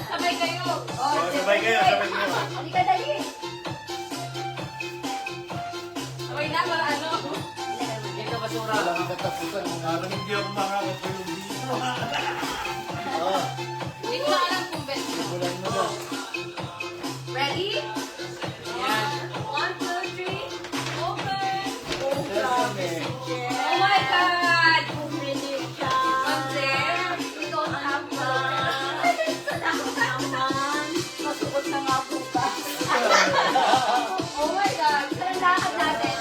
Sabay kayo. Oh, sabay kayo, sabay kayo. Hindi ka dali. Sabay na, para ano? Dito basura. Walang katapusan ng araw. Hindi ako makakatulog dito. Oh, Hindi ko lang alam kung best mo. bulan mo na. Ready? Yan. 1, 2, 3. Open. Sesame. Oh my God! Manze, you don't have Masuot na nga bukas. Oh my God! Saan lakad natin?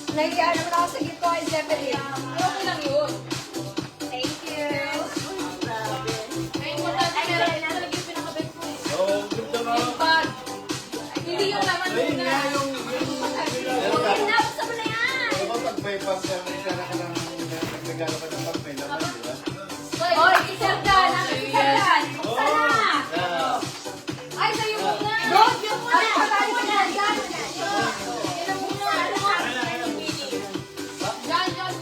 Nag-iano na ako sa gitko kay Zeppelin. Okay lang yun. Thank you. Ay, importante meron na talaga yung pinakabit ko. Oh, ganda nga. Yung bag. Hindi yung laman Ayun muna. nga yung... Okay na, basta mo na yan. Diba pag may pang-sale ka ng nagregalo ka ng pag may laman, di ba? Hoy, isa dyan. Isa dyan. Buksan na. Yeah. Ay, sa'yo muna. Don't, yun muna. Ay, patay mo na. Dyan. Yan ang muna. Dyan, dyan.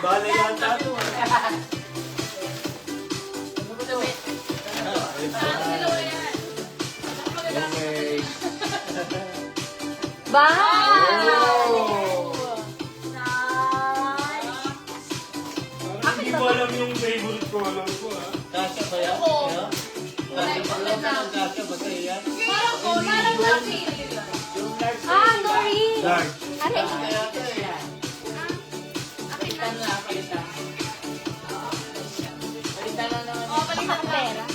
Bale yan tato. Saan dalawa yan? Yung may... Oh! Parang hindi mo alam yung favorite color ko, ha? Kasha ba yan? Oo. Yeah? Kasha pa lang ka ng kasha ba sa'yo yan? Parang laki. Yung large. Nori. Large. Kasha kaya ito eh. Palitan na, palitan. Palitan na naman. Oh, palitan ka. Pera.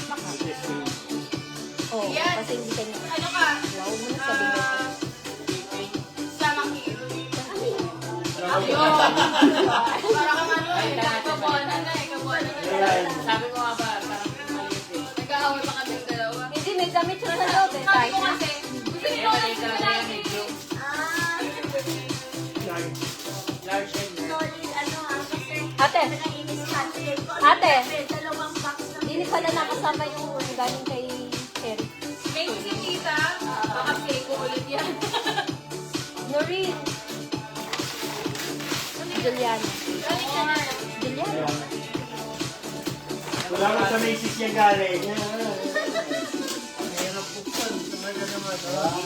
Oh, Yan. kasi hindi ka niya. Ano ka? Wow, muna sabihin ko. Samaki. Ayun. Para kang ano eh. Kabuanan na eh. Kabuanan na. Ayan. Sabi ko nga ba, parang maliit eh. Nag-aaway pa kami yung dalawa. Hindi, may damit siya sa loob eh. Sabi ko Tayo. kasi, gusto niyo Kaya lang maliit sila talaga yan, natin. medyo. Large. Large yan. Ate, Ate. Dalawang box na. hindi pala nakasama yung galing kay Cherry. May si tita. Baka fake ko ulit yan. Noreen. Juliana. Galing ka na. Juliana. Ayan. Wala mo sa Macy's yung galing. Mahirap buksan. Talaga naman. Oh.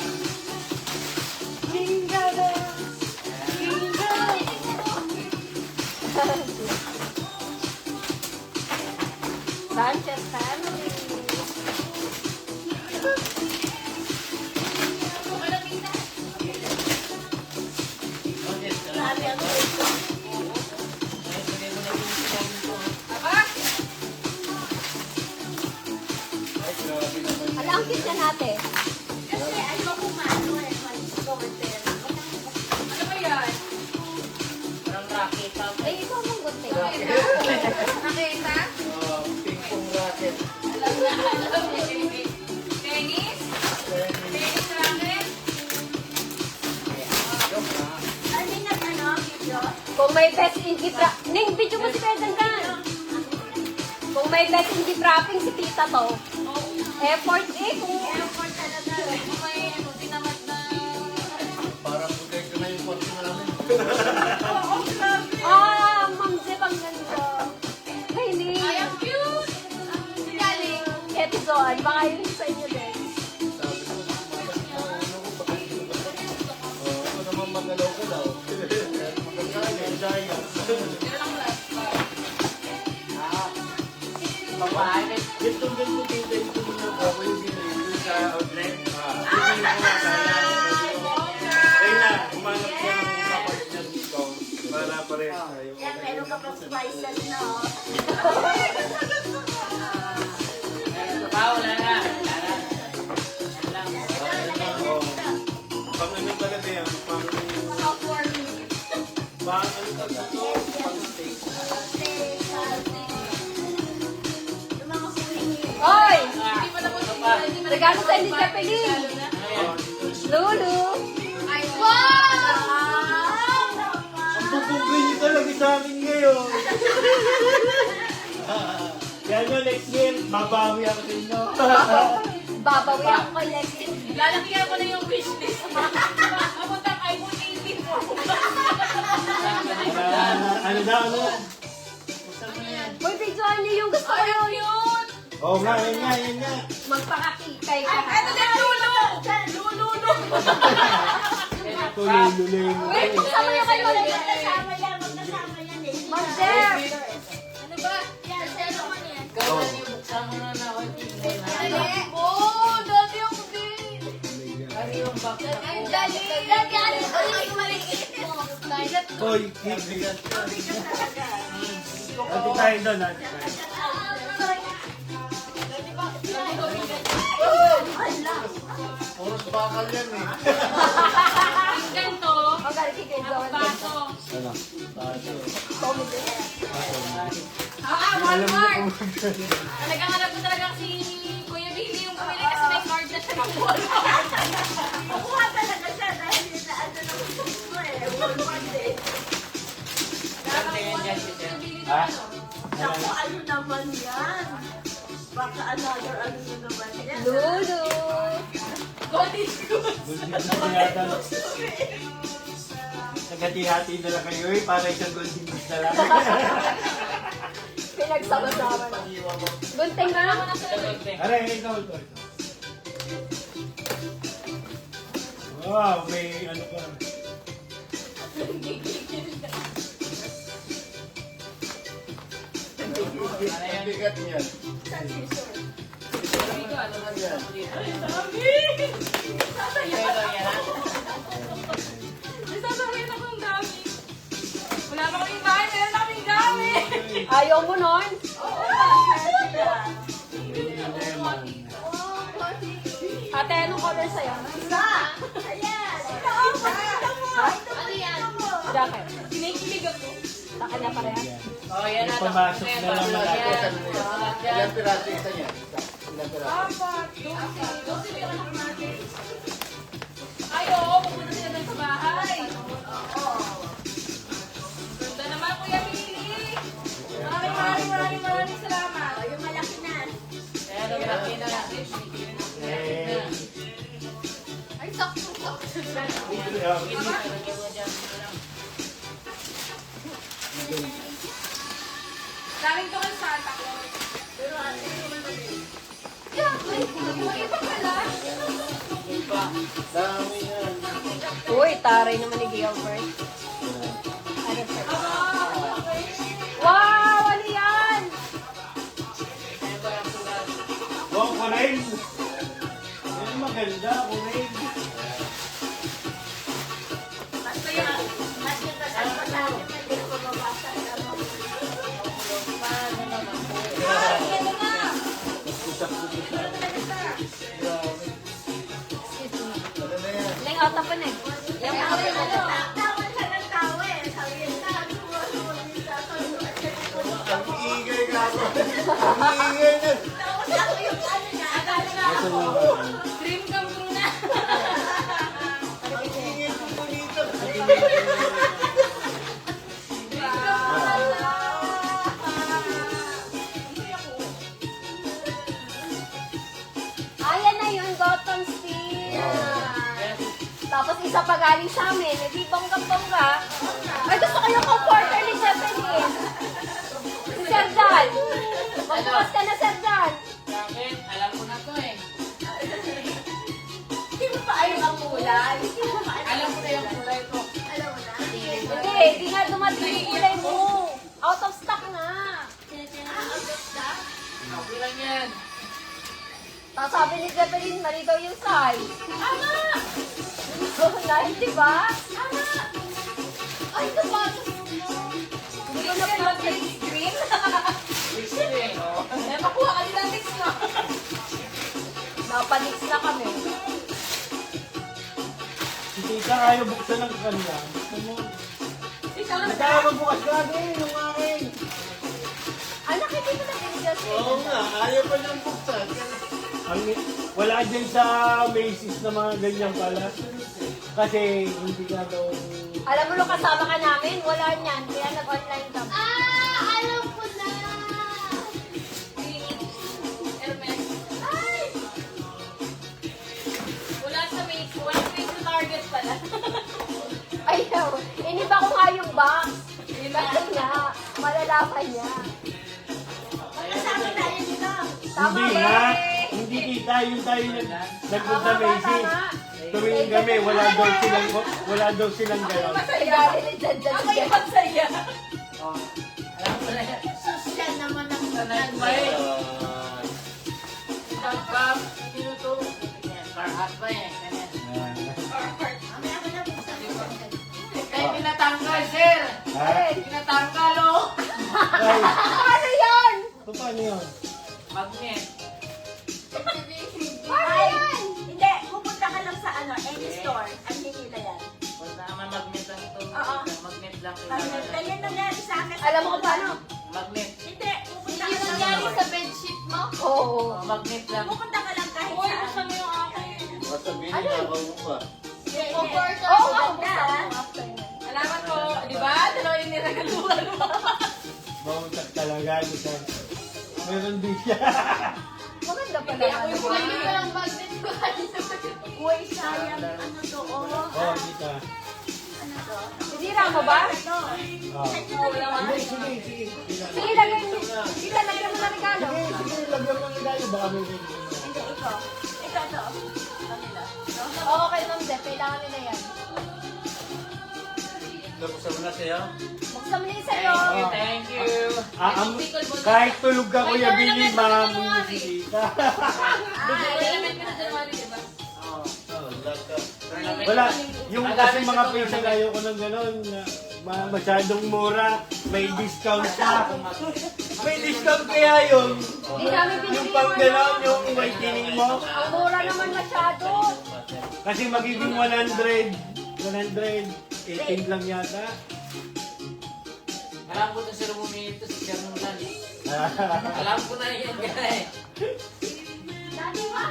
Sanchez family. Okay, Sabi ang Aba? ay, grabe naman. Ala, ang cute na natin. Kasi ano ko maano eh. Ano ba yan? Parang rocket pa. Ay, ikaw mong good thing. Nakita? Oh, ping-pong racket. Alam na, alam niya. Tennis? Tennis racket? Kung may best in gift wrapping, Ning, video mo si Pedang Gan. Kung may best in gift wrapping si tita to. Effort eh, kung Airport talaga. May ano, tinamad na. Parang bugay ko na yung kwarto namin. Ma'am Zeb, ang ganda. Ay, hindi. Ay, ang cute! Galing. Eto doon, baka yun sa inyo din. Sabi ko, mabas na ulo ko. Baka hindi ko ba? Oh, ako naman magalaw-galaw. Magkakain. Pero lang last part. Babae. Gitong ganito tita ito muna ako yung binili sa outlet. Binili ko nga sana. Ayun na, umanap siya ng kapag niya dito. Para parehas tayo. Yan, meron ka pang spices na, oh. Meron ka pa, wala na. Regalo sa ni Zeppelin. Lulu. Ay, wow! Ang pupugoy niyo talaga sa akin ngayon. Kaya nyo, next year, babawi ako sa inyo. Babawi ako kay Lexi. Lalagyan ko na yung wishlist. Papuntang iPhone 18 po. Ano daw, ano? Uy, videoan niyo yung gusto ko yun. Cute! Oo nga, yan nga, yan nga. Magpakakikay ka. Ito din, Lulu! Lulu! Tuloy-luloy mo. Wait, buksan mo yung kay Lola. Magkasama yan eh. Mag-share. Ano ba? Yan, sa'yo naman yan. Ikaw na yung buksan mo na ako. Oh, dati ako din. Ano yung box na Ay, po? dali. Dati, ay, maliit mo. Hoy, kibigat ka. Ate tayo doon, ate tayo. Oras bakal yan eh. Yung ganito, Ang galing kay Joan. baso. Ano? One card. Talagang alam ko talaga si Kuya Billy yung bumili kasi may card na siya ng Walmart. Kukuha talaga siya dahil ano na gusto ko eh. Walmart eh. Saan tingin dyan si Sir? Ha? Naku, ano naman yan? Baka another ano na naman yan. Lulu. God is good. Golden Goose na yata. Nagati-hati na lang kayo eh, para isang Golden Goose na lang. Pinagsama-sama na. Gunting na. Aray, ikaw ito. Wow, may ano pa. Ang bigat niyan. Nasasabihin ako ng gamit. Wala pa kaming bahay, meron na kaming gamit. Ayaw mo nun? Ate, anong color sa'yo? Ayan. Ito, pakita mo. Ano yan? Jacket. Kinikilig ako. Sa kanya parehas. Oh, yan na. Pumasok na naman natin. Ilang piraso isa niya? Ilang piraso? Apat. 12 yung anak natin. Ay, oo. Pupunta sila doon sa bahay. Ganda naman, Kuya Billy. Maraming salamat. Oh, yung malaki na. Kaya nung laki na. Eh, Ay, sakto. Galing to kay Santa Claus. Pero ate, yeah, may iba pala. Dami yan. Uy, taray naman ni Gilbert. Ano sa'yo? Wow! Ano yan? wow, kurin! Yan maganda, kurin. Basta yung kasal pa sa akin, hindi ko mabasa. Leng out pa na eh. Yung tawa siya ng tawa eh. Sabi niya, Ang iingay ka ako. Ang iingay na. tapos ako yung ano niya, akala na ako. Dream come true na. Ang iingay ko bonito. Ayan na yun, Gotham Steel. Tapos isa pa galing sa amin, hindi bongga-bongga. Ay, gusto ko yung comforter ni Zeppelin. Si Sir Dan. Magbukas ka na, Sir Dan. Bakit? Alam ko na to eh. Hindi mo pa alam ang kulay. Hindi mo pa alam. Alam ko na yung kulay ko. Alam mo na? Hindi nga dumating yung kulay mo. Out of stock na. Okay lang yan. Tapos sabi ni Zeppelin, mali daw yung size. Nice, di ba? Ay, ito ba? Hindi ko na Green? Listening, oh. Eh, makuha ka din ang mix na. Napanix na kami. Si Tita ayaw buksan ng kanya. Buksan mo. Ikaw na. Nagkakaroon magbukas ka din, yung akin. Anak, hindi ko na din Oo nga, ayaw pa niyang buksan. Wala dyan sa Macy's na mga ganyan pala. Kasi hindi ka daw... Alam mo nung kasama ka namin, wala niyan. Kaya nag-online ka. Alam ko na! Hermes. Ay! Wala sa Macy's. Wala sa Macy's Target pala. Ayaw. Iniba ko nga yung box. Kasi nga, malalaman niya. Kasama tayo dito. Tama Hindi ba? nga. Hindi kita. Yung tayo nagpunta Tama ba? Macy's. Tama. Tumingin kami. Wala daw silang gano'n. Kaya rin dyan. Ako yung magsaya. Oh. Alam ko na yan. Social naman ang Nagpay. Nagpap. Sino to? Carhat pa eh. Ganyan. Mamaya ko na buksan ko. Eh, pinatanggal, sir. Ha? Pinatanggal, oh. Ay, Ano yan? paano yun? Magnet. Ay, hindi. Pupunta ka lang sa any store. Ang hinila yan. Kung naman magnet lang ito. Oo. Magnet lang. Ganyan nangyari sa akin. Alam mo kung paano? Magnet. Hindi. Pupunta Hindi ka yung lang. nangyari sa bedsheet mo? Oo. Oh, magnet lang. Pupunta ka lang kahit Uy, saan. gusto mo yung akin. Masabihin niya ako mo pa. Comforter. Oo, Oh, after niya. Alamat ko, di ba? Dalawa yung niregaluhan mo. Bawutak talaga. Meron din siya. Maganda pala. Hindi ako yung kumain ko lang magnet ko. Uy, sayang. Ano to? Oh, kita. Ano to? Sinira mo ba? Ito. Oh. Sige, sige, sige. Sige, lagyan mo. Sige, lagyan mo na regalo. Sige, lagyan mo ng tayo. Baka may Hindi, ito. Ito. Kanila. Oo, kay Ma'am Zep. Kailangan nila yan. Tapos mo na siya. Buksan mo na yung sa'yo. Thank you. Kahit tulog ka, Kuya Billy, mahamunin si Tita. Element ko na January, di ba? Oh. Laka. Wala. Yung kasi mga pesa ayaw ko ng gano'n. Masyadong mura. May discount pa. May discount kaya yun. Hindi namin Yung binili pang yung gano'n, yung whitening mo. Ang mura naman masyado. Kasi magiging 118 lang yata. Alam ko na sir ito si Sir Mulan. Alam ko na yan guys. Daddy, wow!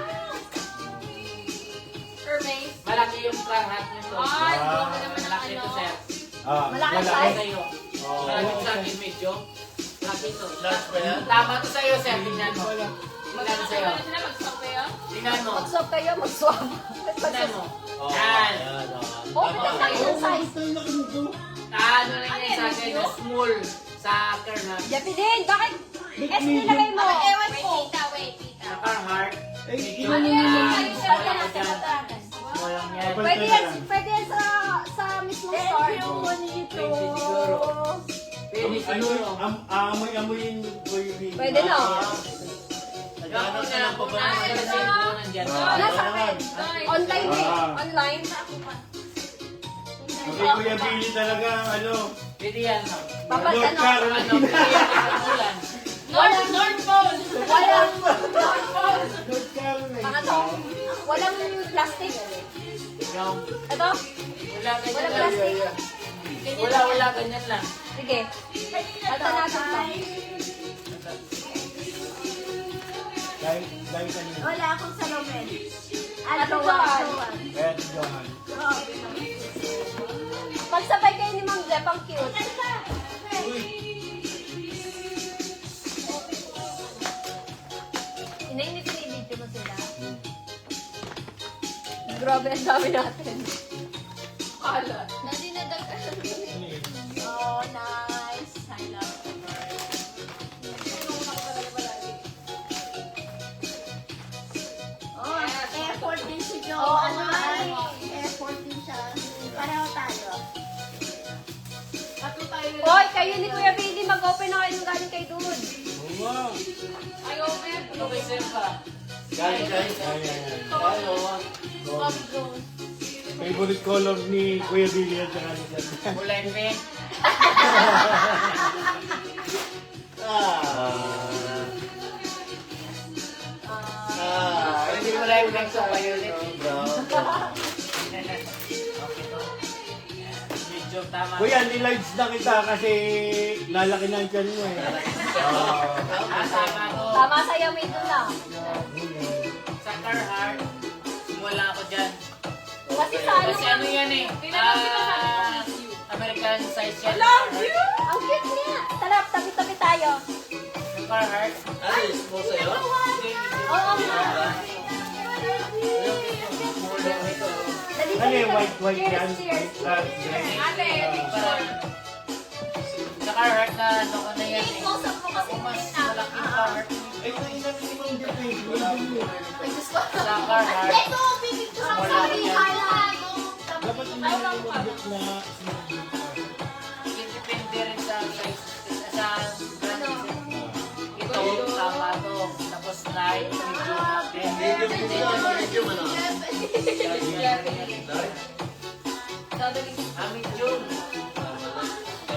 Hermes. Malaki yung Carhat niyo to. Ay, grabe naman ang Malaki ano. to sir. Malaki Malaki size? sa'yo. Malaki sa akin medyo. Malaki to. Large ba yan? Tama to sa'yo sir. Tingnan mo. Tingnan sa'yo. Sila mag-stop kayo? Tingnan mo. Mag-swap kayo, mag-swap. Tingnan mo. Oh, Yan. ayan, Oh, pinagtay yung size. Ano lang yan sa akin na small sa Carhat. Jeppy din, bakit? S nilagay mo. Ewan ko. Wait, tita. Sa Carhat. Ano yan? Sa'yo, sir. Pagka natin ito. Small lang yan. Pwede yan sa mismong store. Bonito. Pwede siguro. Amoy-amoyin ko yung Pwede na. Gawin na lang po ba naman kasi po nandyan. Nasa akin. Online eh. Online. Okay, Kuya Billy talaga, ano, Pwede yan. No? Papas Lord ano. Carol. Ano? Pwede yan sa Mulan. North Pole. Walang, Lord Carol eh. ano, walang plastic. Yung Ito, wala ganyan walang lang. plastic. Wala ganyan lang. Sige. Alternative lang. Dahil kanina. Wala akong salamin. Ano Ano ba? Kaya si Johan. Pagsabay kayo ni Ma'am Zep, ang cute. Inainit video mo sila. Grabe, ang dami natin. Kala. Nadinadagan. Oh, nice. I love it. Oh, effort din si Joe. Oo, Ano nga ay, eh. effort din siya. Pareho tayo. Ato tayo. Hoy, kayo ni Kuya Billy, mag-open na kayo nung galing kay Dude. Oh, wow. Ay, open. Ano kay Sir pa? Guys, guys. Hello. Favorite color ni Kuya Billy at saka ni Sir. Kulay pink. Hindi kulay pink sa violet. Okay to. Medyo tama. Kuya, nilives na kita kasi lalaki na ang tiyan mo eh. Tama to. Tama sa'yo, may doon lang. Ah, Kasi sayang. Kasi ano yan eh. American size yan. Ang cute niya. Tara, tabi-tabi tayo. Yung Carhartt. Oo nga. Dali, Ano dali, yung dali. white yan? Cheers, cheers. Ate, Parang sa Carhartt na ano ko na yan eh. Close up mo kasi Kung mas muna. malaking Carhartt. Ay, ito yung namin yung dito. Ay, Diyos ko. Sa Carhartt. Ito, bibigyan ko sa highlight. Dapat hindi na yung na... Depende rin sa size. Sa brand. Ito, tama to. Tapos light, medium, medium.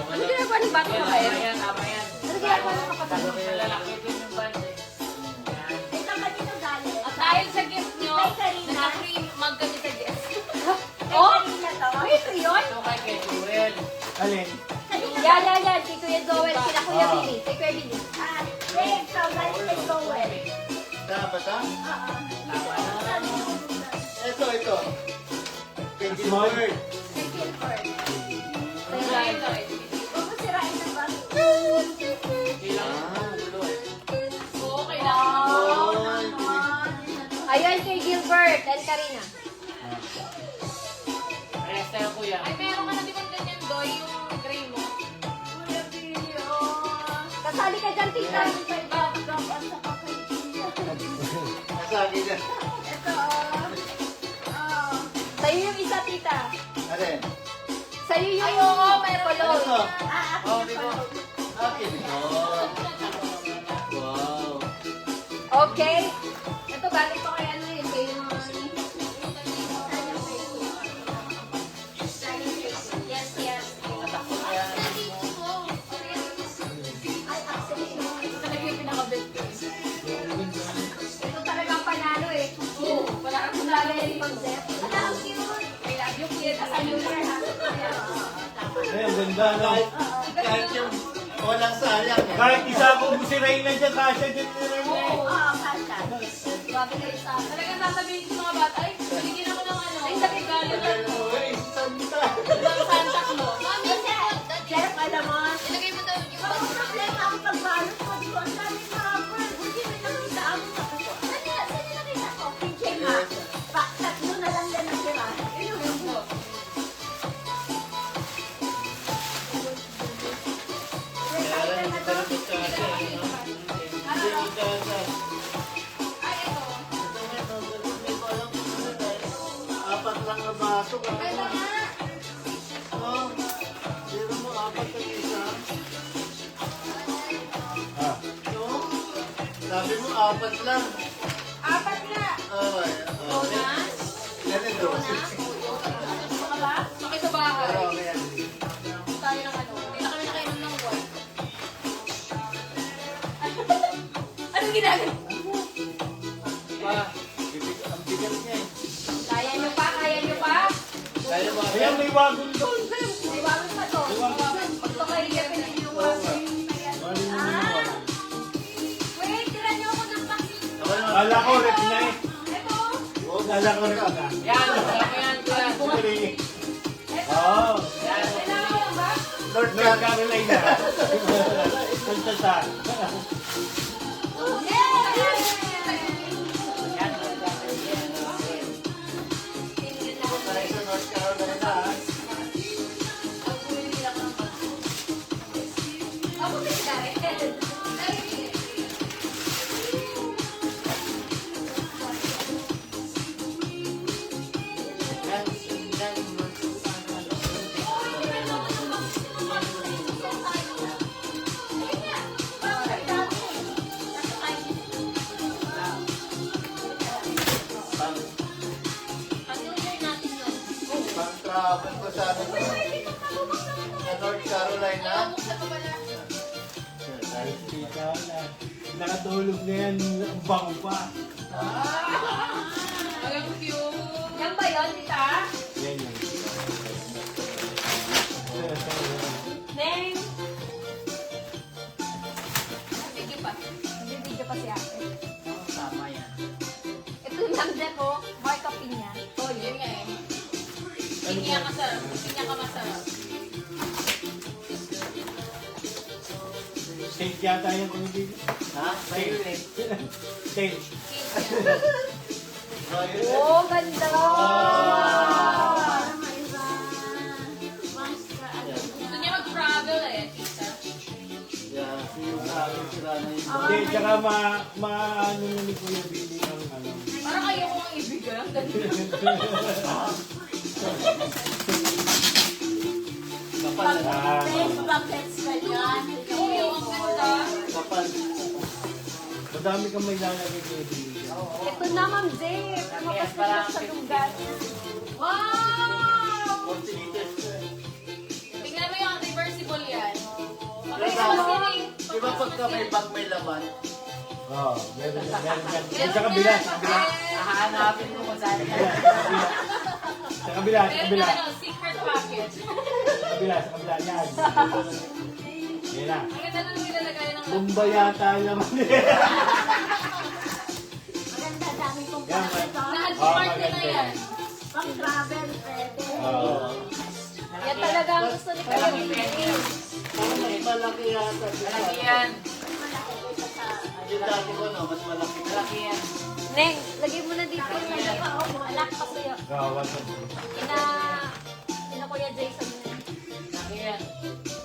Ano ginagawa ni Bato Yan, ba tama yan, tama yan. Ano ginagawa ng kapatid mo? Sa lalaki din yung band eh. Yan. Ito kanino galing? at dahil sa gift nyo, Kay Karina. naka-free mug kami sa gift. Kay Oh? Karina to. Ay, ito yun? Ito kay Jewel. Alin? Kanina Yan. Si Kuya Joel, sila Kuya Billy. Si Kuya Billy. Wait, so galing kay Joel. Tama ta? Oo. Tama na. Ito. Small. Kay Gilbert. Huwag mo sirain ng bag. Kailangan ulo eh. Oo, kailangan. Ayun kay Gilbert and Karina. Rest tayo kuya. Ay, meron ka na di ba ganyan, Doy, yung gray mo? Kasali ka dyan, tita. Nasali na. Ito, oh. Oh. Sa'yo yung isa, tita. Alin? Sa'yo yung Ay, oo, meron. color. Ito. Ah, Oh, dito. Akin. Oh. Wow. Okay. Ito, galing pa kay ano yun, kay mga... yes. Natakot yan. Ay, actually, Talaga yung pinaka-best ko. Ito talagang panalo eh. Oo, wala ka Ang lagay ni Mang Zep. wala ang cute. I love you, kid. Sa lunar, ha? Ay, ang ganda na. Kahit yung walang sayang eh. Kahit isa akong busiray na dyan, kasya dyan nila mo. Oo, kanta. Grabe kayo sa akin. Talagang sasabihin ko mga bata, ay, binigyan ako ng ano. Ay, sabi ko, Uy, santa. ng Santa Claus. Mami, Jeff, alam mo, Ilagay mo daw yung pag problema ako pagbalot ko, di ko ang dami sa hapon. Hindi mo nakita ako sa ko. Saan niya nakita ko? PJ nga. Tatlo na lang yan natira. Yun po. Kaya lang hindi ka naman kasya. Hindi mo kasya. Ay, ito. Hindi ko alam kung ano dahil apat lang na baso ka. Ganda nga. Oh, zero mo apat na isa. Ah. No? Sabi mo apat lang. Apat nga. Oh, Donas. Yan ito. Gusto ka ba? Sakay sa bahay. Pero kaya Tayo ng ano. Hindi na kami nakainom ng wine. Anong ginagawa? Pa. ang bigat niya eh. Kaya nyo pa, kaya nyo pa. Kaya mo Ayan, may wagon doon. May wagon pa to. Ito kay Jeff and yung wagon. Wait, tira niyo ako ng pangit. Kala ko, rep na eh. Ito, Kala ko, rep na. Yan, sabi yan kuya. Busiray. Oo. Yan. kailangan ko ba? Lord North God. Carolina. Punta sa... Yan. Tayo sa North Carolina. Ako din dahil. Yan. Yan. Pang-travel ko sa ano to. Sa North Carolina. Tita na. Nakatulog na yan, ang bango pa. Ay, ang cute. Yan ba yun, tita? Yan yan. Neng. Sige pa. Nag-video pa si ate. Tama yan. Ito yung Mang Zep, oh. Mark up niya. Oh, yun nga eh. Pinya masarap. Pinya ka masarap. Steak yata yung kumibig. Ha? Sa'yo eh. Steak. Oh, ganda! Gusto niya mag-travel eh, tita. Hindi, tsaka ano na ni Kuya Billy ang ano. Parang ayaw ko ang ibigay. Ah, Buckets ka yan. Oo, ang ganda. madami kang may lalagay Kuya Billy. Ito na, Ma'am Zip. Mapasok sa lugar. Wow! Tingnan mo yung reversible yan. Di ba pagka may bag may laman? Oo, meron yan. Sa kabila, sa kabila. Hahanapin mo kung saan ka. Sa kabila, sa Meron kabila. na ano, secret pocket. Sa kabila, sa kabila. Yan. Yan na. Ang ganda nung nilalagay ng Bumba yata naman. Maganda, dami kong Yan, na-admart nila yan. pang-travel, pwede. Oo. Yan talaga ang gusto ni Kuya Billy. Malaki yan. Malaki yan. Neng, lagay mo na dito. Alak pa sa'yo. Gawat. Ina Kuya Jason. Malaki yan.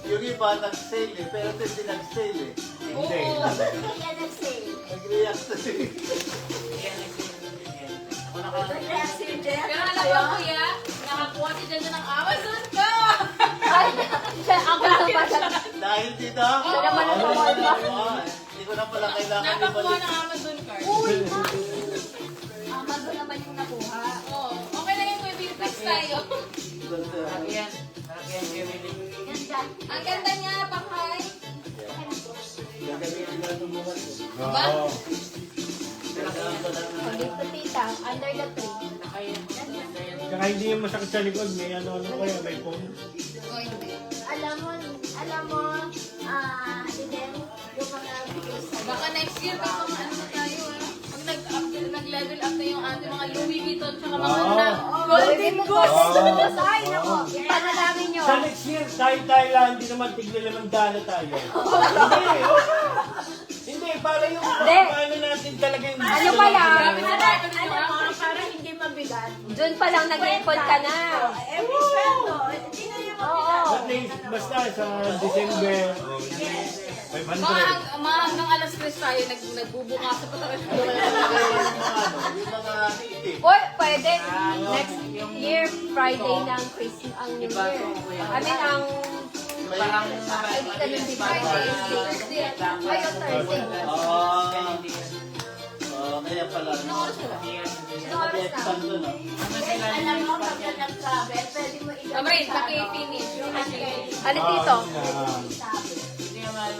Yung iba nag-sale eh, pero hindi nag-sale eh. Hindi. Hindi yan nag-sale. Nag-react na eh. Yan ang sinunod yan. Ako nakalagay. Kaya si Jeff, Pero alam mo kuya, nakakuha si Jen ng Amazon ka! Ay, ako na ba? Dahil dito, Siya naman ang kawarma. hindi ko na pala kailangan Nakakuha ibalik. ng Amazon card. Amazon naman yung nakuha. Oo. Okay lang yung Kuya Fix tayo. Malaki yan. Malaki yan, Kuya Willie. yan dyan. Ang ganda niya, pakay. Oo. Dito tita, under the tree. Malaki yan. Ganda yan. Tsaka hindi yung masakit sa likod. May ano kaya, may foam. Alam mo, Eden, yung mga bigay sa'yo. Baka next year may mga ano na tayo Pag nag-level up na yung ating mga Louis Vuitton tsaka mga Oo. na Golden Goose. Oo. Ay, nako. Ipanalangin nyo. Sa next year, tayo lang, hindi naman tigla-limandala tayo. Hindi, hindi, para yung Hindi. paano natin talaga yung... Ano pala? Alam mo, para hindi mabigat. June pa lang nag-ipon ka na. Every sweldo, hindi na yung mabigat. At least, basta sa December, 500. Mga hanggang alas 3 tayo nagbubukas sa patakas. Yung mga itim. Uy, pwede. Next year, Friday ng Christmas, ang New Iba Year. to, Kuya. I mean, ang... Parang Ay, di ganun din. Friday, Thursday. Ay, yung Thursday. Kaya pala. Anong oras na? Anong oras na? Nag-expand doon ah. Alam mo, pagka nag-travel, pwede mo Amrin, paki-finish. Ano dito? Ah, sabi. Hindi naman